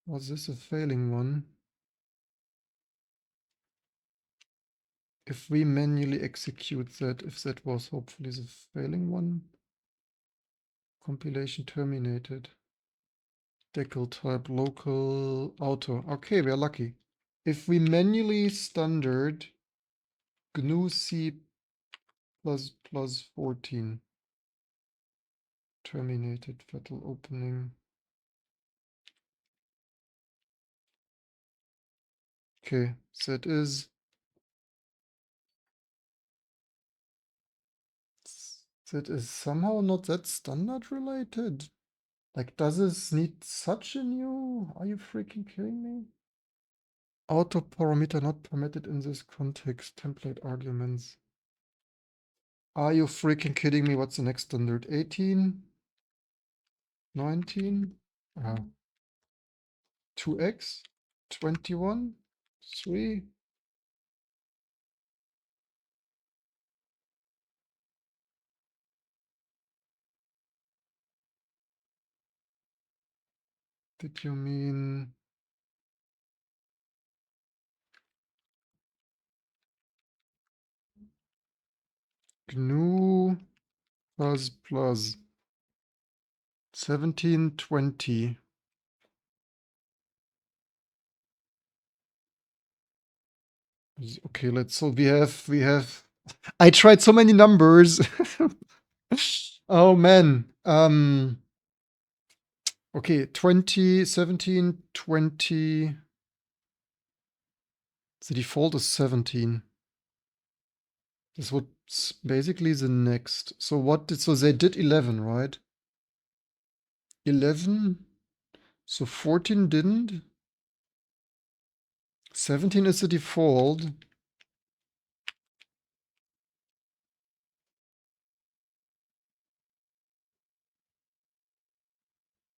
Was this a failing one? If we manually execute that, if that was hopefully the failing one. Compilation terminated. Decal type local auto. Okay, we are lucky. If we manually standard GNU C plus 14 terminated fatal opening. Okay, that is somehow not that standard related. Like, does this need such a new? Are you freaking kidding me? Auto parameter not permitted in this context. Template arguments. Are you freaking kidding me? What's the next standard? 18? 19? 2x? 21? 3? Did you mean? GNU plus 1720. Okay, so we have I tried so many numbers. Oh man. Okay, 20, 17, 20. The default is 17. This would basically the next. So so they did 11, right? 11. So 14 didn't. 17 is the default.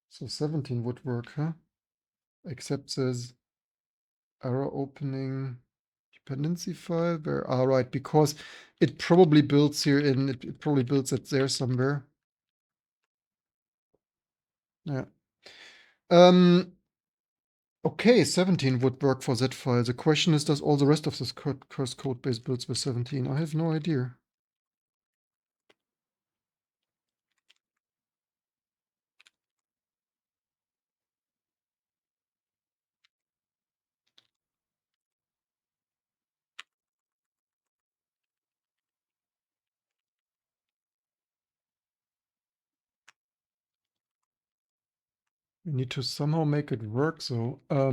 So 17 would work, huh? Except there's error opening dependency file where, right, because it probably builds here it probably builds it there somewhere. Yeah. Okay, 17 would work for that file. The question is, does all the rest of this code base builds with 17? I have no idea. We need to somehow make it work, though. I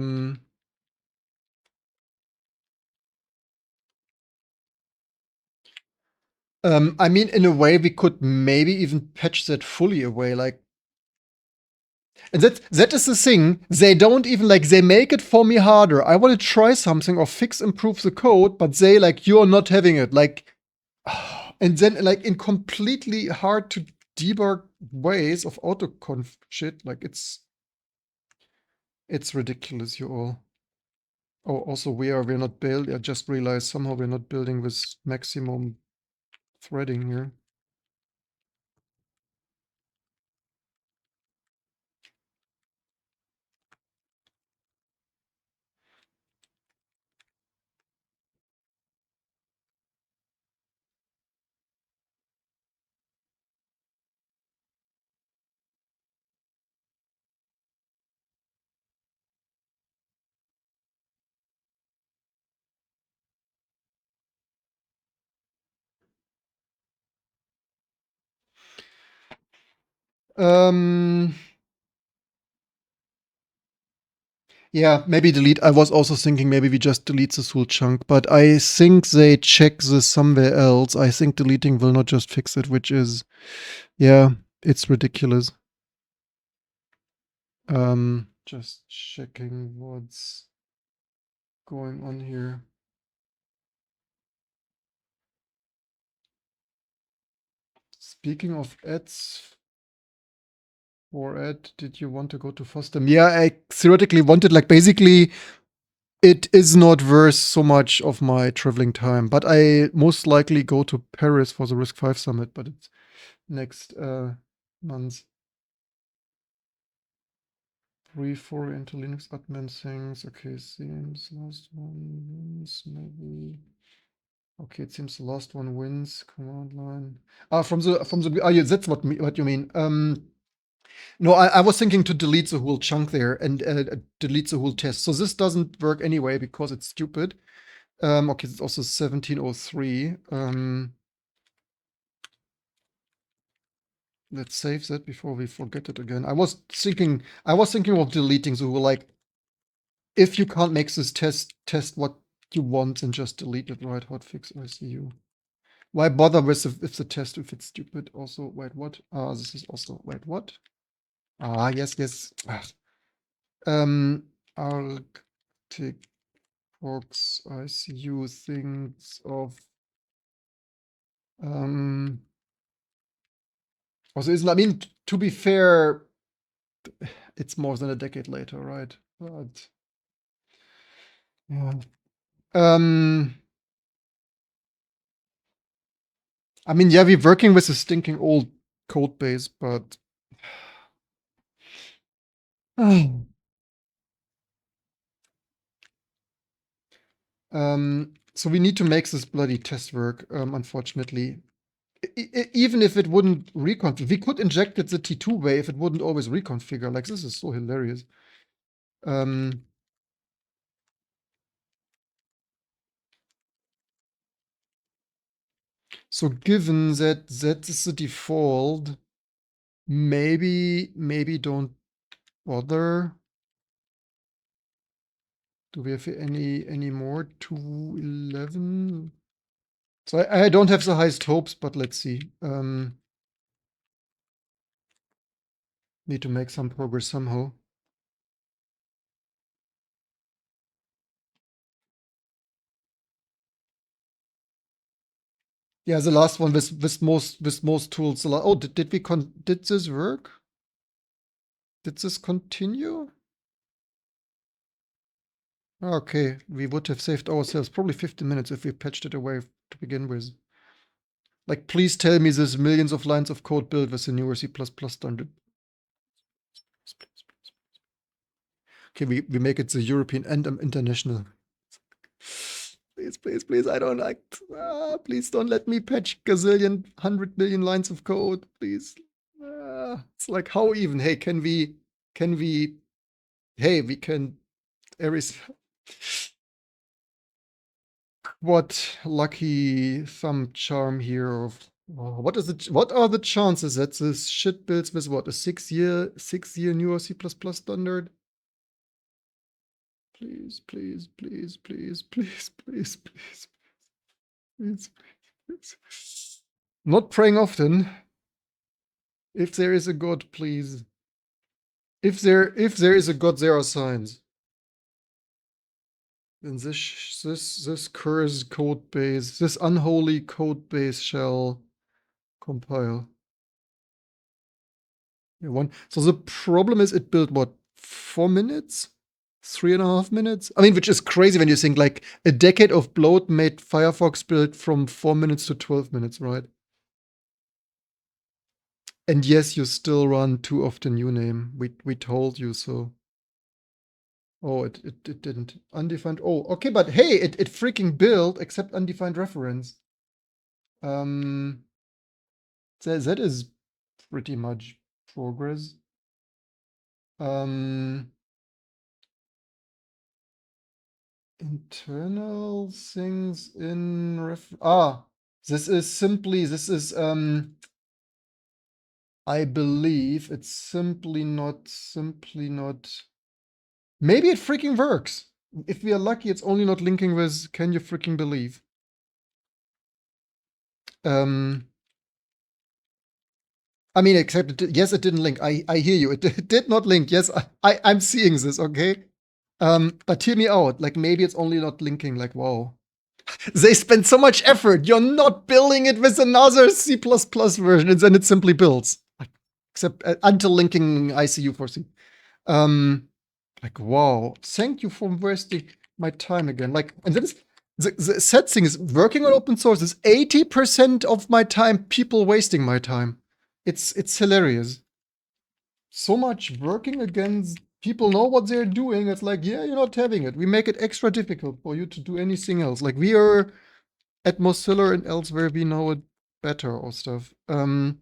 mean, in a way, we could maybe even patch that fully away, like. And that is the thing. They don't even like they make it for me harder. I want to try something or improve the code, but they like you're not having it. Like, and then like in completely hard to debug ways of autoconf shit, like it's ridiculous, you all. Oh, also we're not build. I just realized somehow we're not building with maximum threading here. Um, yeah, maybe delete. I was also thinking maybe we just delete this whole chunk, but I think they check this somewhere else. I think deleting will not just fix it, which is, yeah, it's ridiculous. Just checking what's going on here. Speaking of ads, for ad, did you want to go to FOSDEM? Yeah, I theoretically wanted, like, basically, it is not worth so much of my traveling time, but I most likely go to Paris for the RISC-V summit, but it's next month. 3-4 into Linux admin things. Okay, seems last one wins, maybe. Okay, it seems the last one wins. Command line. From the yeah, that's what you mean. No, I was thinking to delete the whole chunk there and delete the whole test. So this doesn't work anyway because it's stupid. Okay, it's also 1703. Let's save that before we forget it again. I was thinking of deleting the whole, like, if you can't make this test what you want and just delete it, right? Hotfix ICU. Why bother with if the test, if it's stupid? Also, wait, what? This is also, wait, what? Yes. Arctic Fox ICU things of, also, isn't, I mean, to be fair, it's more than a decade later, right? But, yeah. I mean, yeah, we're working with a stinking old code base, but so we need to make this bloody test work, unfortunately. even if it wouldn't reconfigure, we could inject it the T2 way if it wouldn't always reconfigure. Like, this is so hilarious. So given that that is the default, maybe don't bother. Do we have any more 211? So I don't have the highest hopes, but let's see. Need to make some progress somehow. Yeah, the last one with most tools. Oh, did this work? Did this continue? Okay, we would have saved ourselves probably 15 minutes if we patched it away to begin with. Like, please tell me there's millions of lines of code built with the newer C++ standard. Okay, we make it the European and international. Please, I don't like. Please don't let me patch gazillion, 100 million lines of code, please. It's like, how even? Hey, hey, we can, there is, what lucky thumb charm here of, what are the chances that this shit builds with what, a 6-year newer C++ standard? Please, please, please, please, please, please, please, please, please. Not praying often. If there is a God, please. If there is a God, there are signs. And this cursed code base, this unholy code base shall compile. Yeah, so the problem is it built what, 4 minutes? 3.5 minutes? I mean, which is crazy when you think like a decade of bloat made Firefox build from 4 minutes to 12 minutes, right? And yes, you still run too often uname. We told you so. Oh, it didn't. Undefined. Oh, okay, but hey, it freaking built except undefined reference. That is pretty much progress. Internal things in this is I believe it's simply not maybe it freaking works. If we are lucky, it's only not linking with can you freaking believe? I mean, except yes, it didn't link. I hear you. It did not link. Yes, I'm seeing this, okay? But hear me out. Like, maybe it's only not linking. Like, wow. They spent so much effort. You're not building it with another C++ version, and then it simply builds. Except until linking ICU4C. Like, wow. Thank you for wasting my time again. Like, and then the sad thing is, working on open source is 80% of my time people wasting my time. It's hilarious. So much working against people know what they're doing. It's like, yeah, you're not having it. We make it extra difficult for you to do anything else. Like, we are at Mozilla and elsewhere, we know it better or stuff. Okay,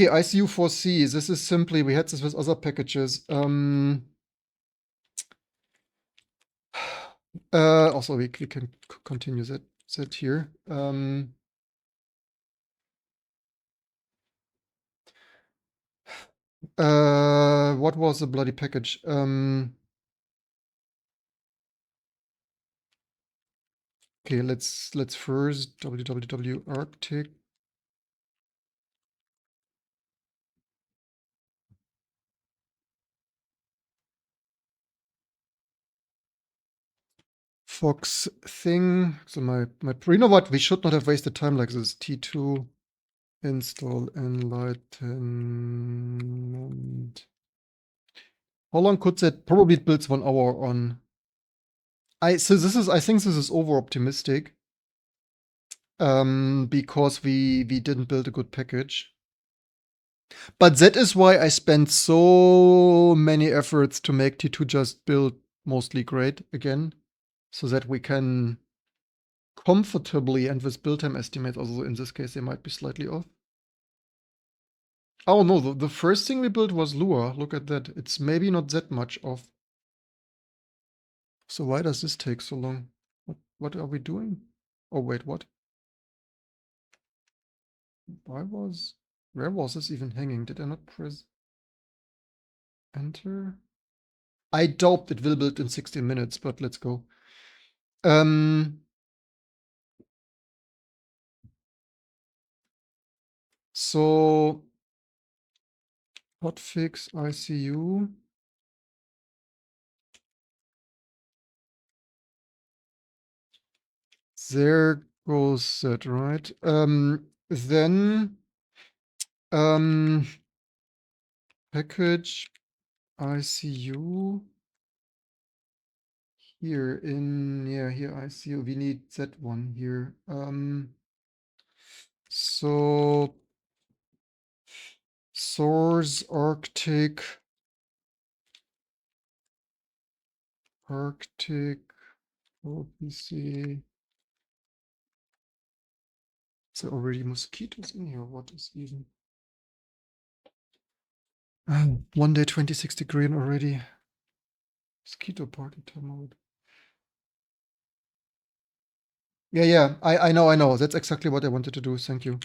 ICU4C. This is simply, we had this with other packages. Also, we can continue that here. What was the bloody package? Okay, let's first www arctic. Fox thing. So my you know what? We should not have wasted time like this. T2 install enlightenment. How long could that? Probably it builds 1 hour on. I think this is over optimistic. Because we didn't build a good package. But that is why I spent so many efforts to make T2 just build mostly great again, so that we can comfortably, and with build time estimates, also in this case, they might be slightly off. Oh no, the first thing we built was Lua. Look at that. It's maybe not that much off. So why does this take so long? What are we doing? Oh wait, what? Where was this even hanging? Did I not press enter? I doubt it will build in 16 minutes, but let's go. So hotfix ICU. There goes that, right? Then package ICU here here ICU. We need that one here. So source Arctic PowerPC. Is there already mosquitoes in here? What is even? 1 day 26 degrees already. Mosquito party time mode. Yeah, I know. That's exactly what I wanted to do. Thank you.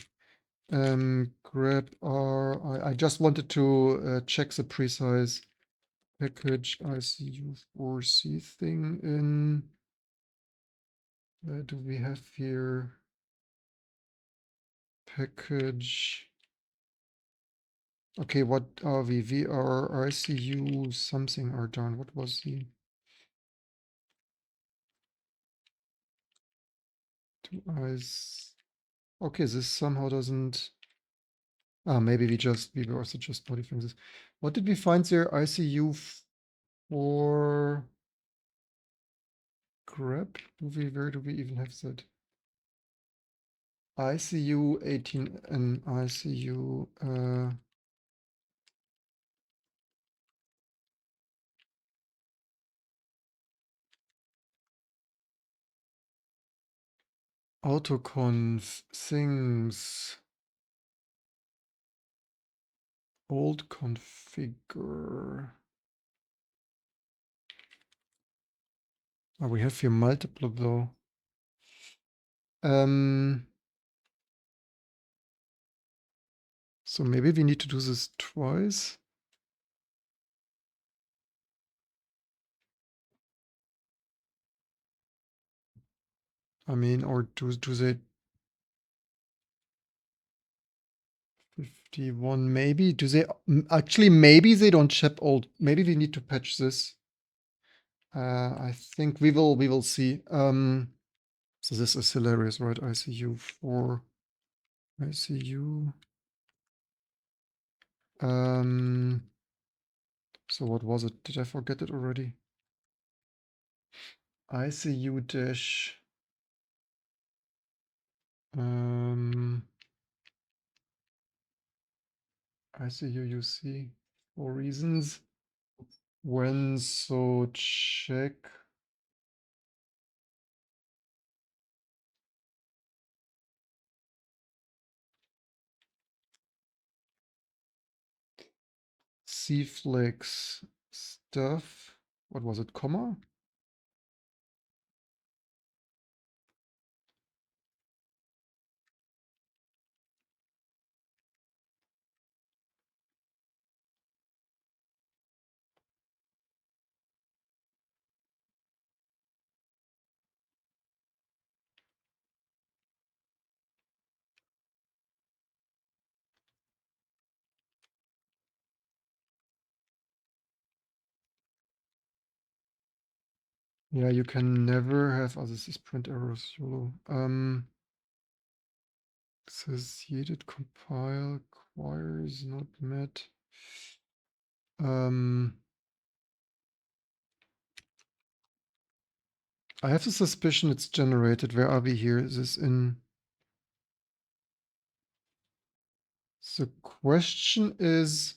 Grab I just wanted to check the precise package ICU4C thing in. Where do we have here? Package. Okay, what are we? We are ICU something are done. What was the two eyes? Okay, this somehow doesn't. Maybe we were also just modifying this. What did we find there? ICU for grep? Where do we even have that? ICU 18 and ICU autoconf things old configure. Oh, we have here multiple though. So maybe we need to do this twice. I mean, or do they 51 maybe? Do they actually maybe they don't ship old. Maybe we need to patch this. I think we will see. So this is hilarious, right? ICU 4 ICU. So what was it? Did I forget it already? ICU dash ICU UC for reasons. When so check CFlex stuff. What was it, comma? Yeah, you can never have, oh, this is print errors, YOLO. Associated compile requires not met. I have a suspicion it's generated. Where are we here? Is this in? The question is,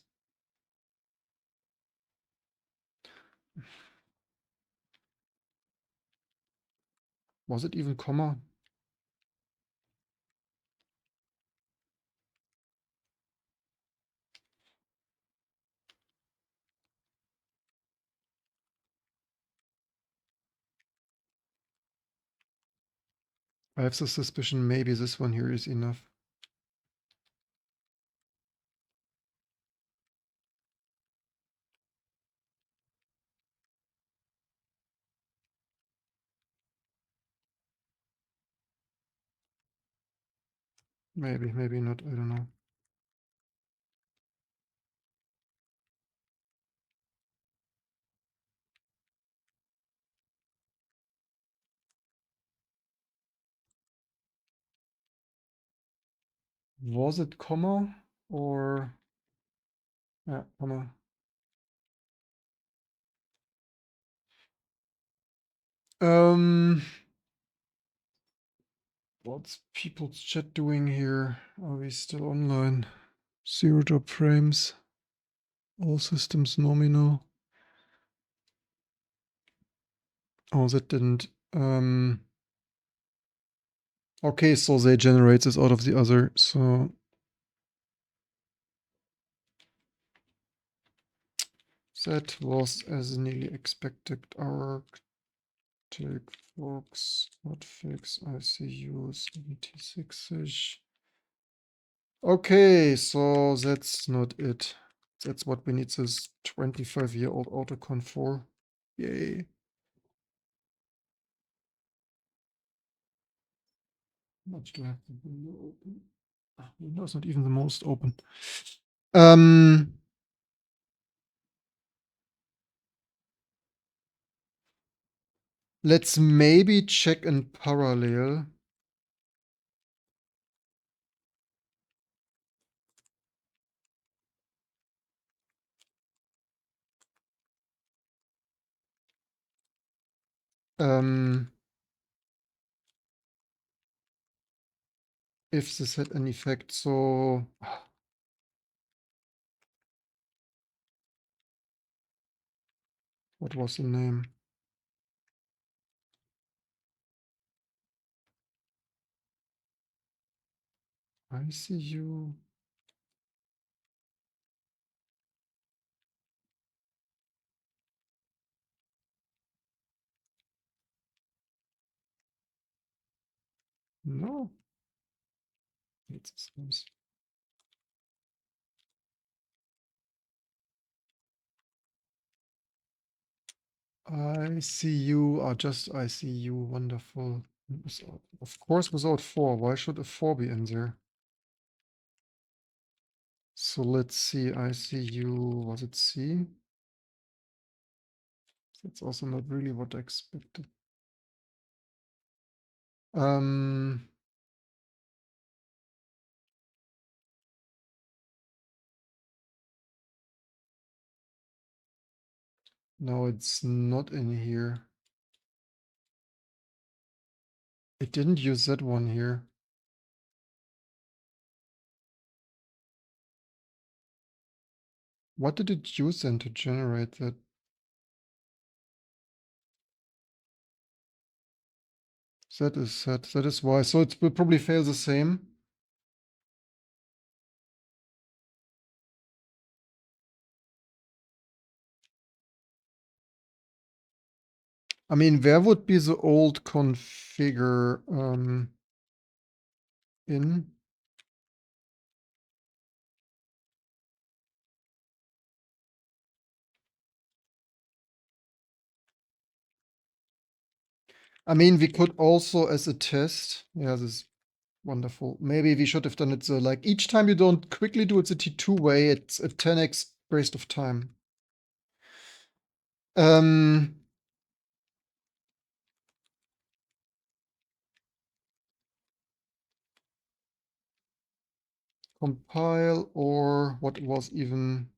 was it even comma? I have the suspicion maybe this one here is enough. Maybe, maybe not, I don't know. Was it comma or yeah, comma? What's people's chat doing here? Are we still online? 0 job frames. All systems nominal. Oh, that didn't. Okay, so they generate this out of the other. So that was as nearly expected. Arctic Fox hotfix ICU 76-ish. Okay, so that's not it. That's what we need this 25-year-old autocon for. Yay. Much do I have the window open? Window's not even the most open. Let's maybe check in parallel. If this had an effect, so what was the name? ICU. No. It's this. ICU are just ICU. Wonderful. Of course, without 4. Why should a 4 be in there? So let's see. ICU. Was it C? That's also not really what I expected. No, it's not in here. It didn't use that one here. What did it use then to generate that? That is that. That is why. So it will probably fail the same. I mean, where would be the old configure in? I mean, we could also as a test. Yeah, this is wonderful. Maybe we should have done it so like each time you don't quickly do it the T2 way, it's a 10x waste of time. Compile or what was even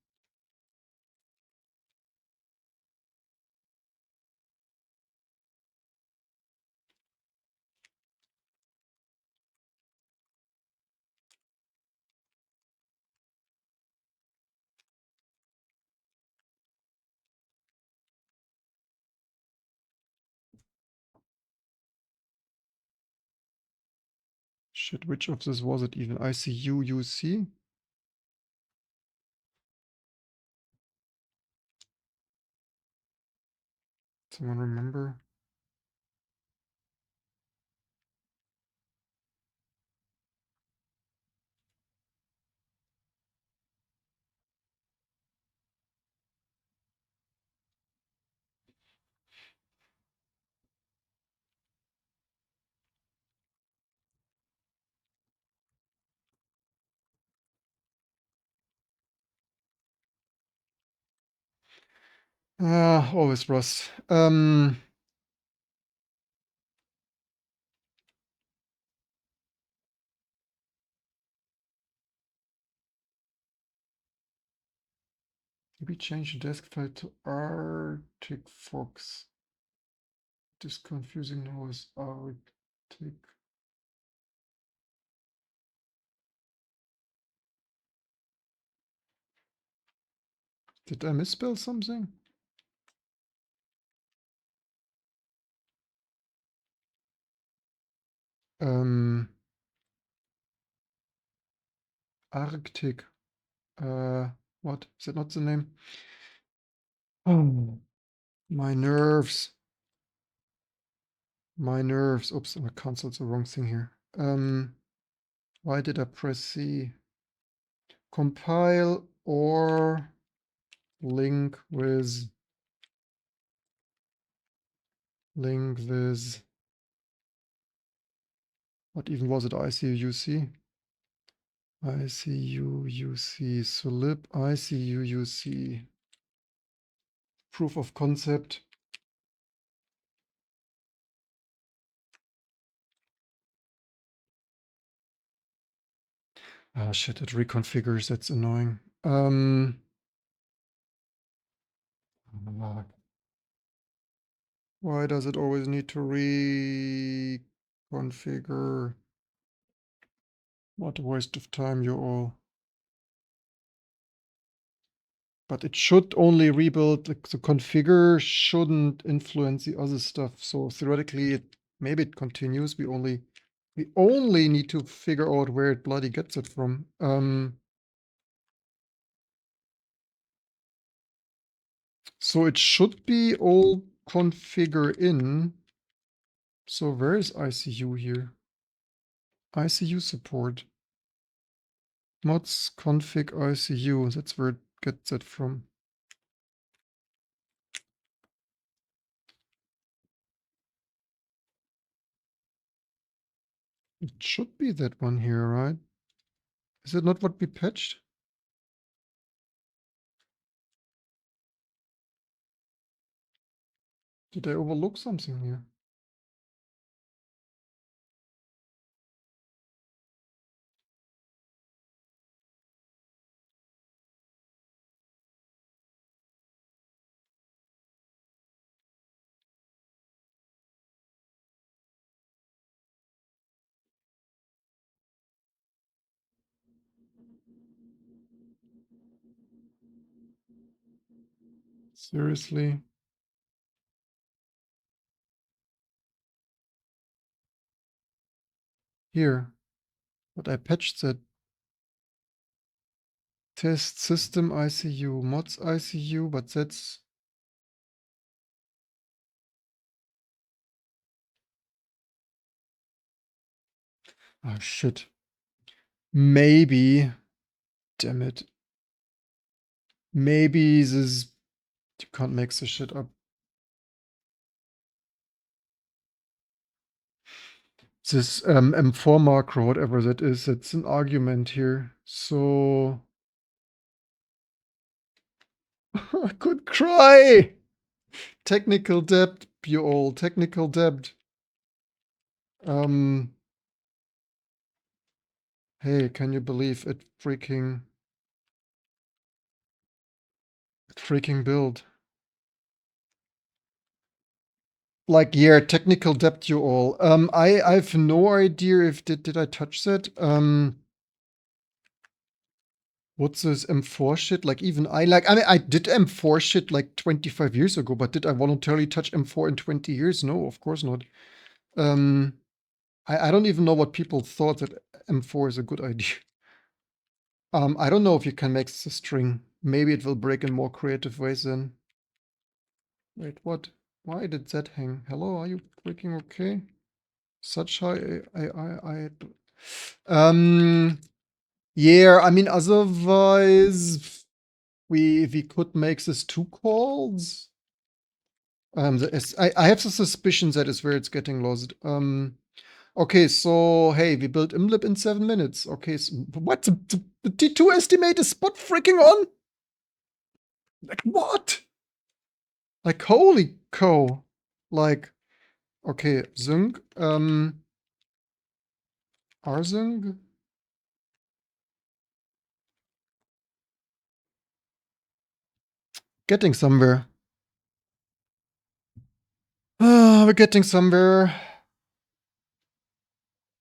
shit, which of this was it even? ICU UC? Someone remember? Always Rust. Maybe change the desk file to Arctic Fox. This confusing now is Arctic. Did I misspell something? Arctic. What? Is that not the name? Oh, my nerves. My nerves. Oops, I canceled the wrong thing here. Why did I press C? Compile or link with what even was it? ICUC? ICUUC, solib, ICUUC. Proof of concept. Ah, shit, it reconfigures, that's annoying. Why does it always need to reconfigure? What a waste of time, you all. But it should only rebuild, the configure shouldn't influence the other stuff. So theoretically, maybe it continues. We only need to figure out where it bloody gets it from. So it should be all configure in. So where is ICU here? ICU support. Mods config ICU. That's where it gets it from. It should be that one here, right? Is it not what we patched? Did I overlook something here? Seriously? Here. But I patched that. Test system ICU, mods ICU, but that's... Oh, shit. Maybe. Damn it. Maybe this... You can't make this shit up. This M4 macro, whatever that is, it's an argument here. So... I could cry! Technical debt, you all. Technical debt. Hey, can you believe it freaking build? Like, yeah, technical debt, you all. I have no idea if did I touch that? What's this M4 shit? Like, even I mean, I did M4 shit like 25 years ago, but did I voluntarily touch M4 in 20 years? No, of course not. I don't even know what people thought that M4 is a good idea. I don't know if you can make this a string. Maybe it will break in more creative ways then. Wait, what? Why did that hang? Hello, are you freaking okay? Such high, yeah, I mean, otherwise, we could make this two calls. I have the suspicion that is where it's getting lost. Okay, so, hey, we built imlib in 7 minutes. Okay, so what? The T2 estimate is spot freaking on? Like, what? Like, holy cow. Like, okay, sync, rsync. Getting somewhere. Ah, we're getting somewhere.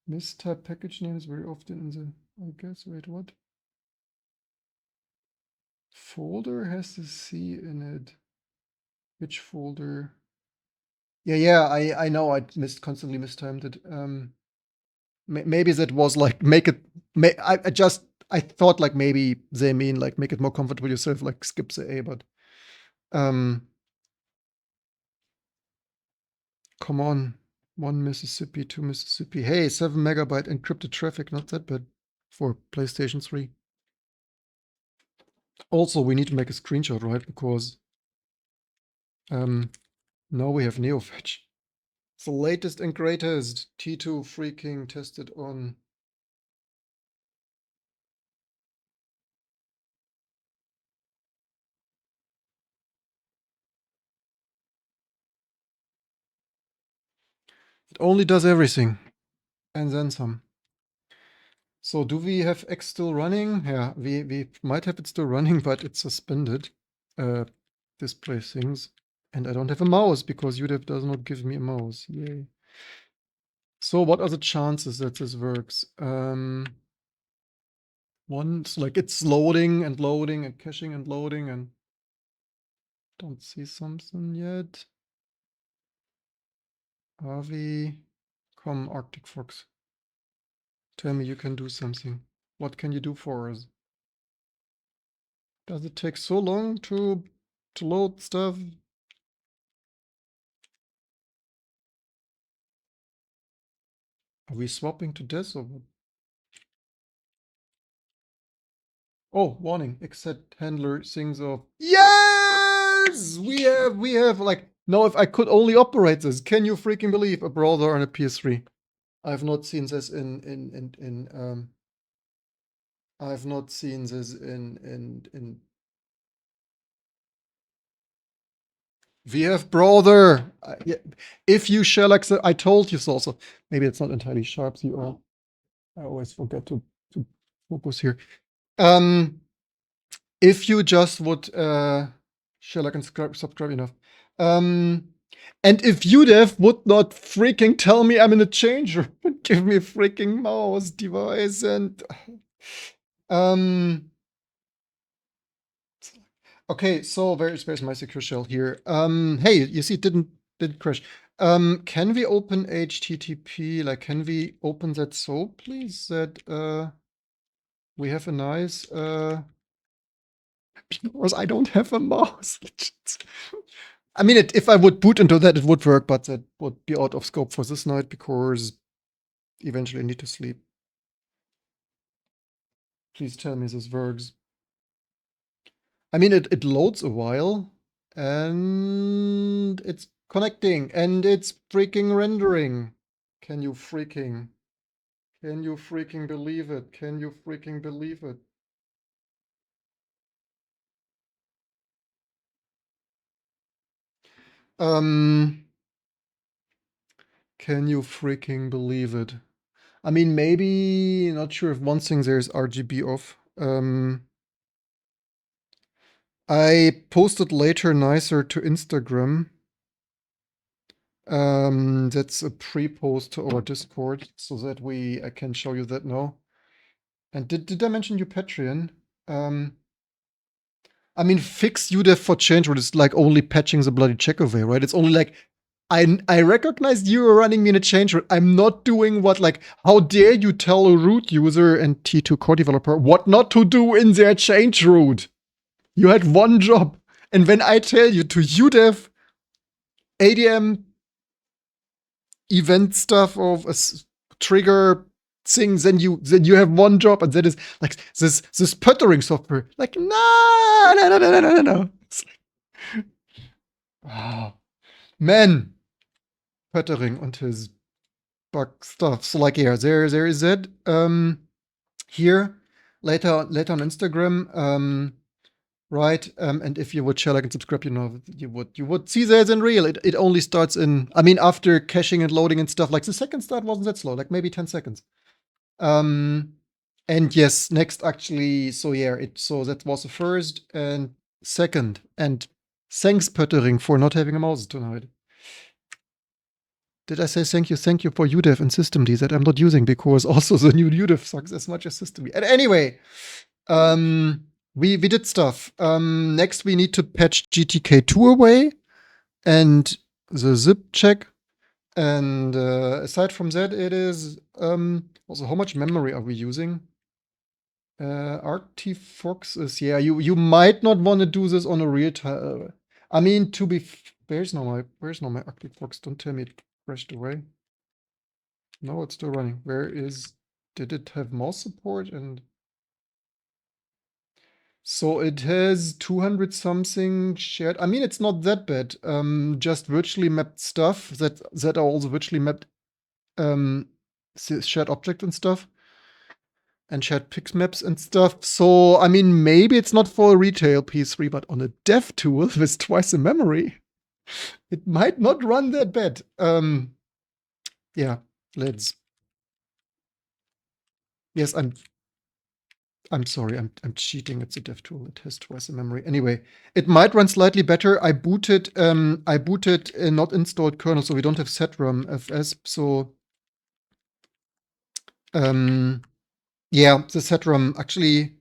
Mistype package names very often in the, I guess, wait, what? Folder has the C in it. Which folder? Yeah, I know I constantly mistimed it. Maybe that was like, make it, I thought like maybe they mean like make it more comfortable yourself, like skip the A, but come on. 1 Mississippi, 2 Mississippi. Hey, 7 megabyte encrypted traffic, not that bad for PlayStation 3. Also, we need to make a screenshot, right? Because now we have NeoFetch. It's the latest and greatest. T2 freaking tested on. It only does everything. And then some. So do we have X still running? Yeah, we might have it still running, but it's suspended. Display things. And I don't have a mouse because UDEV does not give me a mouse. Yay. So what are the chances that this works? Once, like it's loading and loading and caching and loading and don't see something yet. Avi, come Arctic Fox. Tell me you can do something. What can you do for us? Does it take so long to load stuff? Are we swapping to this or what? Oh, warning, except handler things of yes! We have like now if I could only operate this, can you freaking believe a browser on a PS3? I've not seen this in I've not seen this in we have browser. Yeah, if you shall accept, I told you so. So maybe it's not entirely sharp. So I always forget to focus here. If you just would shall I can subscribe enough. And if UDEV would not freaking tell me I'm in a change room and give me a freaking mouse device and okay, so where's my secure shell here? Hey, you see, it didn't crash. Can we open HTTP? Like, can we open that so, please? That we have a nice because I don't have a mouse. I mean, if I would boot into that, it would work, but that would be out of scope for this night because eventually I need to sleep. Please tell me this works. I mean, it loads a while and it's connecting and it's freaking rendering. Can you freaking believe it? Can you freaking believe it? Can you freaking believe it? I mean, maybe, not sure if one thing there is RGB off. I posted later nicer to Instagram. That's a pre-post to our Discord so that I can show you that now. And did I mention you Patreon? I mean, fix UDEV for change root is like only patching the bloody check away, right? It's only like, I recognized you were running me in a change root. I'm not doing what, like, how dare you tell a root user and T2 core developer what not to do in their change root? You had one job. And when I tell you to UDEV ADM event stuff of a trigger things, then you have one job, and that is like this puttering software. Like no. It's like, oh, man, puttering on his bug stuff. So like yeah, there is that. Here later on Instagram. right? And if you would share, like, and subscribe, you would see that in real. It only starts in, I mean, after caching and loading and stuff, like the second start wasn't that slow, like maybe 10 seconds. And yes, next actually, so yeah, so that was the first and second. And thanks, Pöttering, for not having a mouse tonight. Did I say thank you? Thank you for UDEV and systemd that I'm not using because also the new UDEV sucks as much as systemd. And anyway, we did stuff. Next, we need to patch GTK2 away and the zip check. And aside from that, it is also how much memory are we using? Arctifox is, yeah, you might not want to do this on a real time. I mean, where's now my Arctifox? Don't tell me it crashed away. No, it's still running. Did it have mouse support? And so it has 200 something shared. I mean, it's not that bad. Just virtually mapped stuff that are also virtually mapped shared object and stuff. And shared pix maps and stuff. So, I mean, maybe it's not for a retail P3, but on a dev tool with twice the memory, it might not run that bad. Yeah, yes, I'm sorry, I'm cheating. It's a dev tool. It has twice the memory. Anyway, it might run slightly better. I booted a not installed kernel, so we don't have setrum fs. So, yeah, the setrum actually.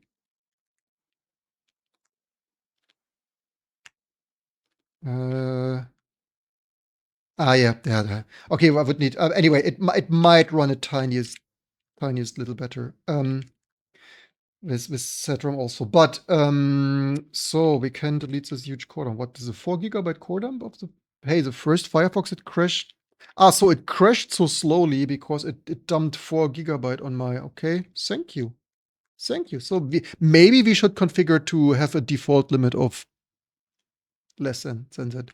Yeah. Okay, well, I would need. Anyway, it might run a tiniest little better. With setrum also, but so we can delete this huge core dump. What is a 4 GB core dump of the? Hey, the first Firefox it crashed. So it crashed so slowly because it dumped 4 GB on my. Okay, thank you. So maybe we should configure to have a default limit of less than that.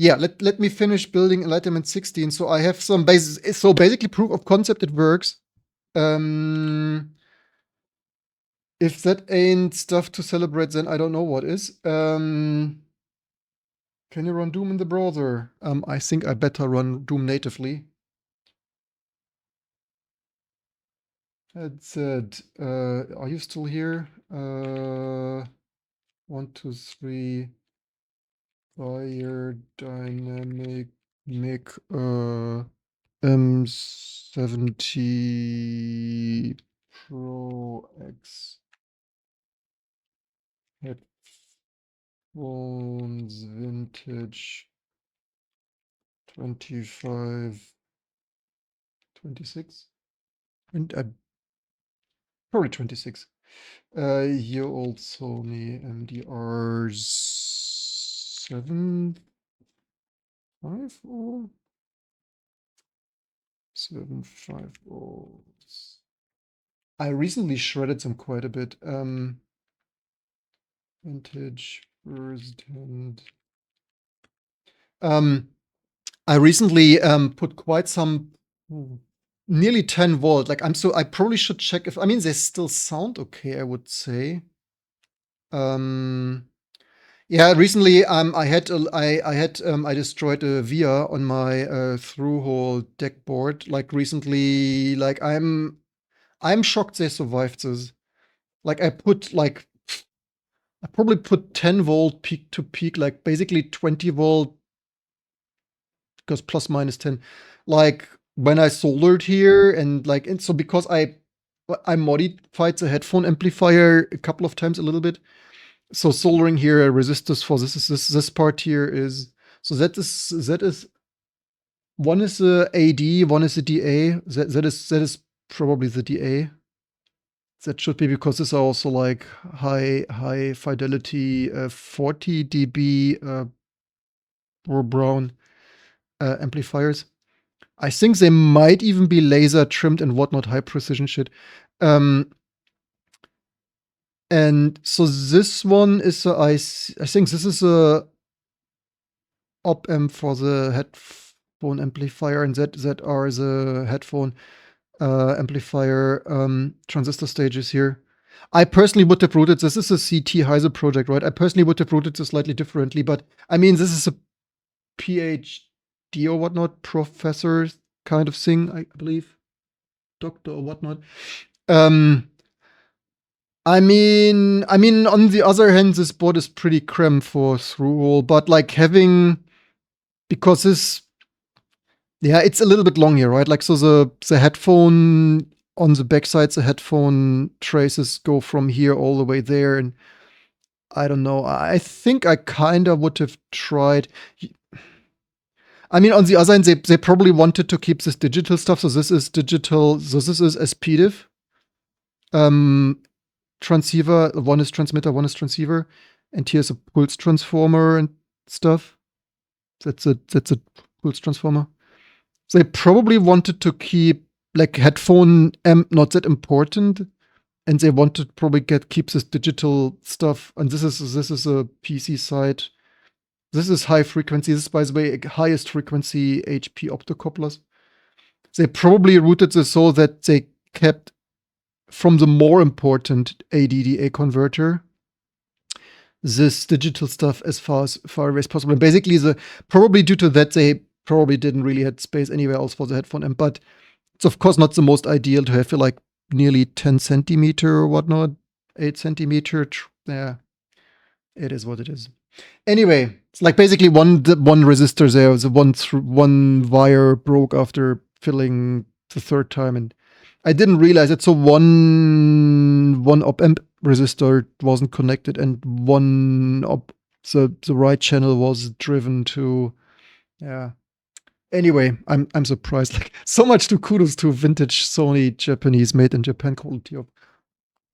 Yeah, let me finish building Enlightenment 16. So I have some basis. So basically, proof of concept, it works. If that ain't stuff to celebrate, then I don't know what is. Can you run Doom in the browser? I think I better run Doom natively. That's it. Are you still here? 1, 2, 3. Fire dynamic make M70 Pro X headphones vintage 25 26 and probably 26 here old Sony MDR 750 750. I recently shredded them quite a bit. Vintage first hand. I recently put quite some nearly 10 volt. Like I probably should check if they still sound okay, I would say. Yeah, recently I destroyed a via on my through-hole deck board. Like recently, like I'm shocked they survived this. Like I probably put 10 volt peak to peak, like basically 20 volt, because plus minus 10. Like when I soldered here and so because I modified the headphone amplifier a couple of times a little bit. So soldering here a resistors for this part here is, so that is one is the AD, one is the DA. That is probably the DA. That should be, because these are also like high fidelity 40 dB brown amplifiers. I think they might even be laser trimmed and whatnot, high precision shit. And so this one is I think this is a op amp for the headphone amplifier, and that are the headphone amplifier transistor stages here. I personally would have routed this. This is a CT Heise project, right? I personally would have routed this slightly differently, but I mean, this is a PhD or whatnot, professor kind of thing, I believe, doctor or whatnot. I mean, on the other hand, this board is pretty cramped for through all, but like having, because this, yeah, it's a little bit long here, right? Like, so the headphone on the backside, the headphone traces go from here all the way there, and I don't know. I think I kind of would have tried. I mean, on the other hand, they probably wanted to keep this digital stuff. So this is digital. So this is SPDIF. Transceiver. One is transmitter, one is transceiver. And here's a pulse transformer and stuff. That's a pulse transformer. They probably wanted to keep like headphone amp not that important. And they want to probably keep this digital stuff. And this is a PC side. This is high frequency. This is, by the way, highest frequency HP optocouplers. They probably routed this so that they kept from the more important ADDA converter this digital stuff as far away as possible. And basically, probably due to that, they probably didn't really have space anywhere else for the headphone amp. But it's of course not the most ideal to have like nearly 10 centimeter or whatnot, 8 centimeter. Yeah, it is what it is. Anyway, it's like basically one resistor there, the one wire broke after filling the third time, and I didn't realize it. So one op amp resistor wasn't connected, and one op the right channel was driven to, yeah. Anyway, I'm surprised. Like, so much to kudos to vintage Sony Japanese made in Japan quality of,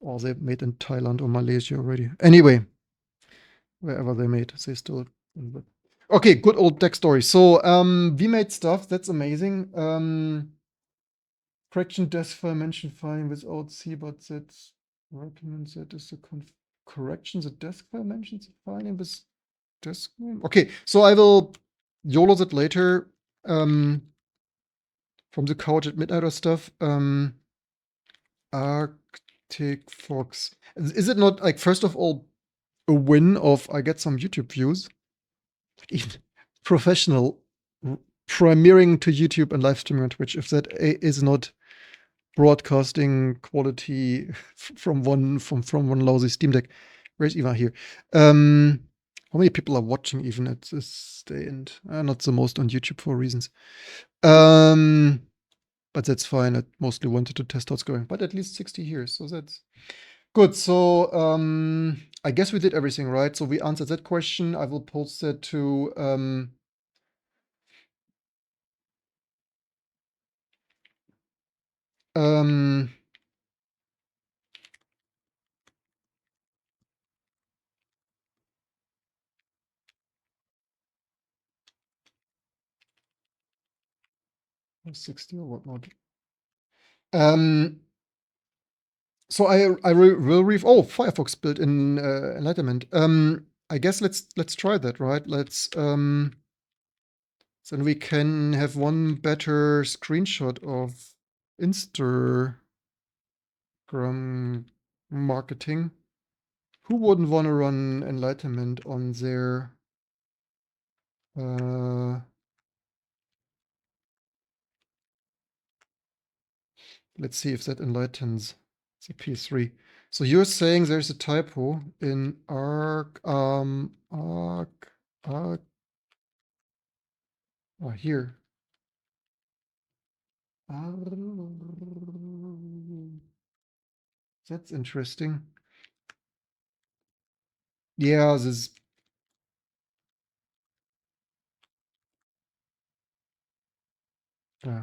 or they made in Thailand or Malaysia already. Anyway, wherever they made, they still. Okay, good old tech story. So we made stuff that's amazing. Correction desk file mention file without C, but that recommends that is the correction. The desk file mentions the file name with desk name. Okay, so I will YOLO that later. From the couch at midnight or stuff. Arctic Fox. Is it not like, first of all, a win of I get some YouTube views? Even professional premiering to YouTube and live streaming on Twitch, if that is not broadcasting quality from one lousy Steam Deck. Where's Eva here? How many people are watching even at this day? And not the most on YouTube for reasons. But that's fine. I mostly wanted to test how it's going. But at least 60 here, so that's good. So I guess we did everything right. So we answered that question. I will post that to '60 or whatnot. So I will oh, Firefox built-in enlightenment. I guess let's try that, right? Let's then we can have one better screenshot of Instagram marketing. Who wouldn't want to run enlightenment on their let's see if that enlightens the PS3. So you're saying there's a typo in arc here. That's interesting. Yeah, this.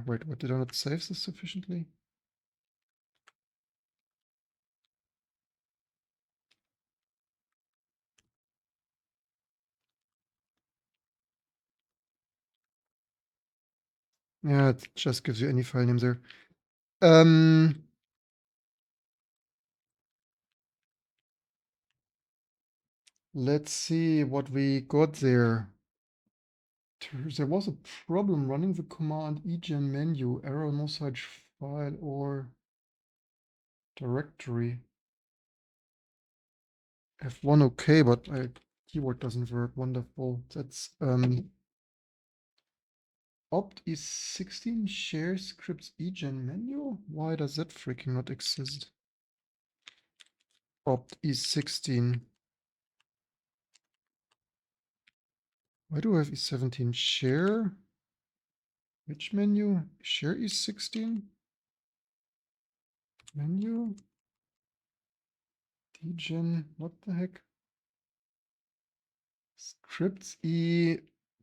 Wait, what, did I not save this sufficiently? Yeah, it just gives you any file name there. Let's see what we got there. There was a problem running the command egen menu, error no such file or directory. F1 okay, but my keyboard doesn't work. Wonderful. That's opt E16 share scripts egen menu. Why does that freaking not exist? Opt E16. Why do I have E17 share? Which menu? Share E16? Menu? Dgen, what the heck? Scripts E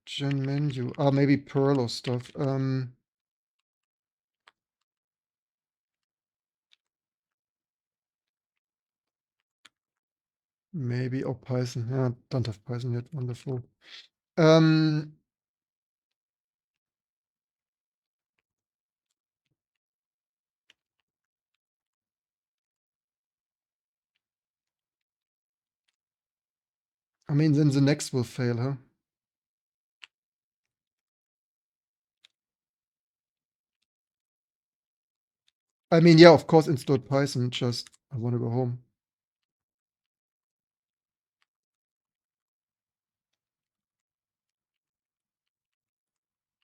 gen menu. Ah, maybe Perl or stuff. Maybe or Python. Yeah, don't have Python yet. Wonderful. I mean, then the next will fail, huh? I mean, yeah, of course, installed Python. Just I want to go home.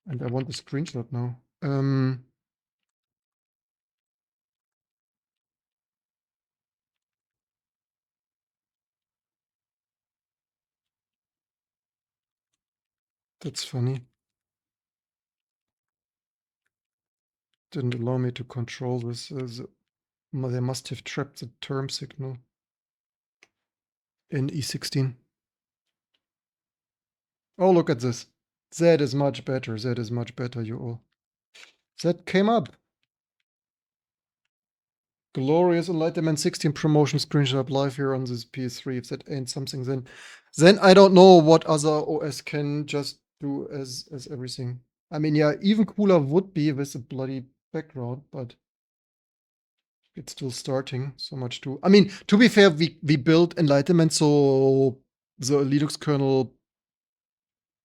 And I want the screenshot now. That's funny. Didn't allow me to control this. They must have trapped the term signal in E16. Oh, look at this. That is much better. That is much better, you all. That came up. Glorious Enlightenment 16 promotion screenshot live here on this PS3. If that ain't something, then I don't know what other OS can just do as everything. I mean, yeah, even cooler would be with a bloody background, but it's still starting. So much to. I mean, to be fair, we built Enlightenment, so the Linux kernel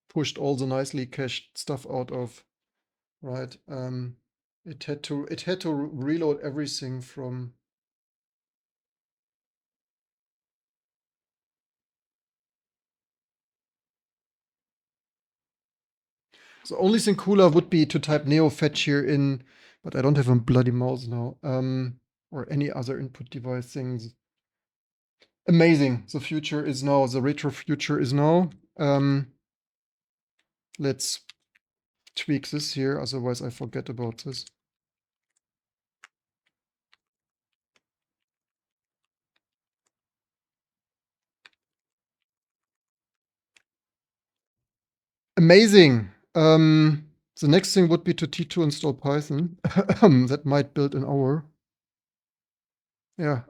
pushed all the nicely cached stuff out of, right? It had to reload everything from. The only thing cooler would be to type neofetch here in, but I don't have a bloody mouse now. Or any other input device things. Amazing. The future is now. The retro future is now. Let's tweak this here, otherwise I forget about this. Amazing. The next thing would be to T2 install Python. That might build an hour. Yeah.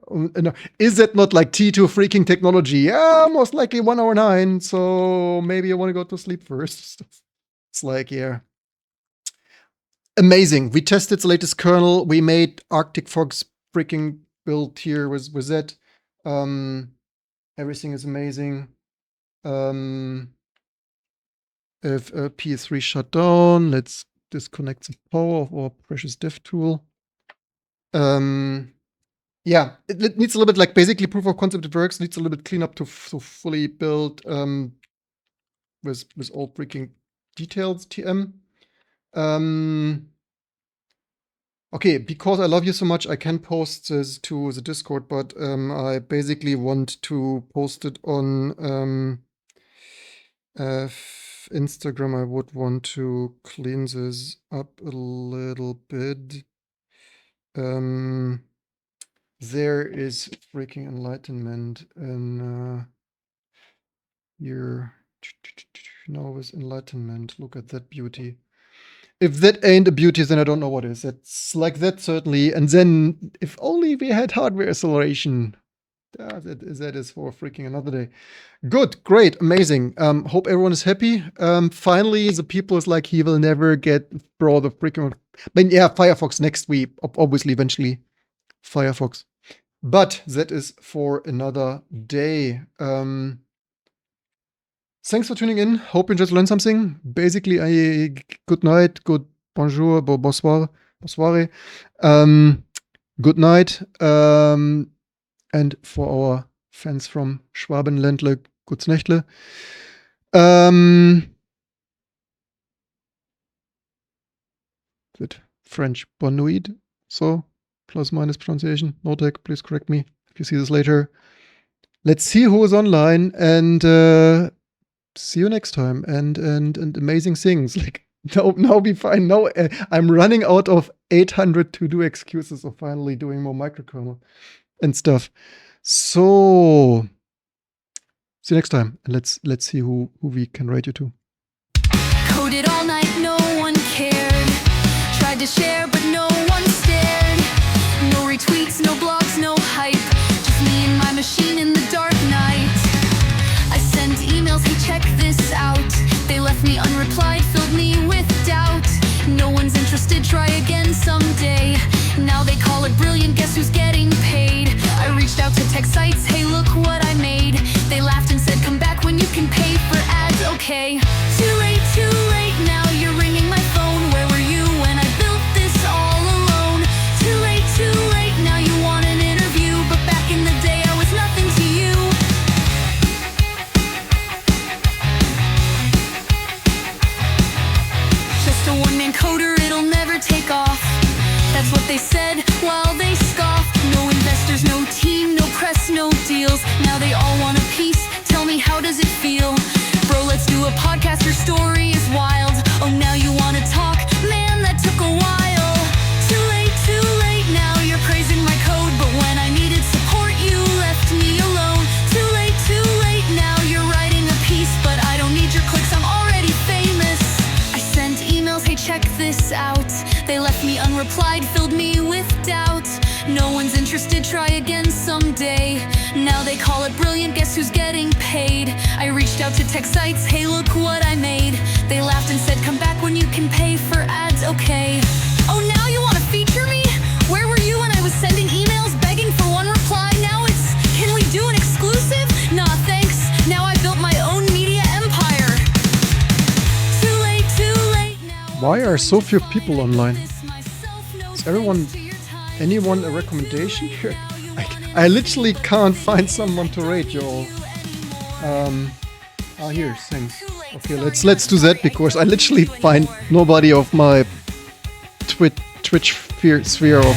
Is that not like T2 freaking technology? Yeah, most likely 1 hour 9. So maybe I want to go to sleep first. It's like, yeah. Amazing. We tested the latest kernel. We made Arctic Fox freaking build here with that. Everything is amazing. If PS3 shut down, let's disconnect the power of our precious dev tool. Yeah, it needs a little bit like basically proof of concept. It works. Needs a little bit cleanup to fully build with all freaking details. TM. Okay, because I love you so much, I can post this to the Discord, but I basically want to post it on Instagram. I would want to clean this up a little bit. There is freaking enlightenment in here. Now with enlightenment, look at that beauty. If that ain't a beauty, then I don't know what is. It's like that, certainly. And then, if only we had hardware acceleration. That is for freaking another day. Good, great, amazing. Hope everyone is happy. Finally, the people is like, he will never get brought the freaking. But yeah, Firefox next week, obviously, eventually. Firefox. But that is for another day. Thanks for tuning in. Hope you just learned something. Basically, good night, good bonjour, bonsoir, bonsoir. Good night. And for our Fans from Schwabenländle, Gutznächtle. With French Bonuid, so plus minus pronunciation. Notek, please correct me if you see this later. Let's see who is online, and see you next time. And amazing things like now be fine. Now I'm running out of 800 to-do excuses of finally doing more microkernel and stuff. So see you next time, and let's see who we can rate you to. Coded all night, no one cared. Tried to share, but no one stared. No retweets, no blogs, no hype. Just me and my machine in the dark night. I sent emails, hey, check this out. They left me unreplied, filled me with doubt. No one's interested, try again someday. Now they call it brilliant, guess who's getting paid? I reached out to tech sites, hey, look what I made. They laughed and said, come back when you can pay for ads, okay. Too late, now you're ringing my phone. Where were you when I built this all alone? Too late, now you want an interview. But back in the day I was nothing to you. Just a one-man coder, it'll never take off. That's what they said while they scoffed. No investors, no team, no press, no deals. Now they all want a piece, tell me how does it feel? Bro, let's do a podcast, your story is wild. Oh, now you wanna talk? Man, that took a while. Too late, now you're praising my code. But when I needed support, you left me alone. Too late, now you're writing a piece. But I don't need your clicks, I'm already famous. I sent emails, hey, check this out. They left me unreplied, filled me with doubt. No one's interested, try again someday. Now they call it brilliant, guess who's getting paid? I reached out to tech sites, hey, look what I made. They laughed and said, come back when you can pay for ads, okay. Oh, now you want to feature me? Where were you when I was sending emails, begging for one reply? Now it's, can we do an exclusive? Nah, thanks, now I built my own media empire. Too late now. Why are so few people online? Is anyone a recommendation here? I literally can't find someone to rate you all. Here, thanks. Okay, let's do that, because I literally find nobody of my Twitch sphere of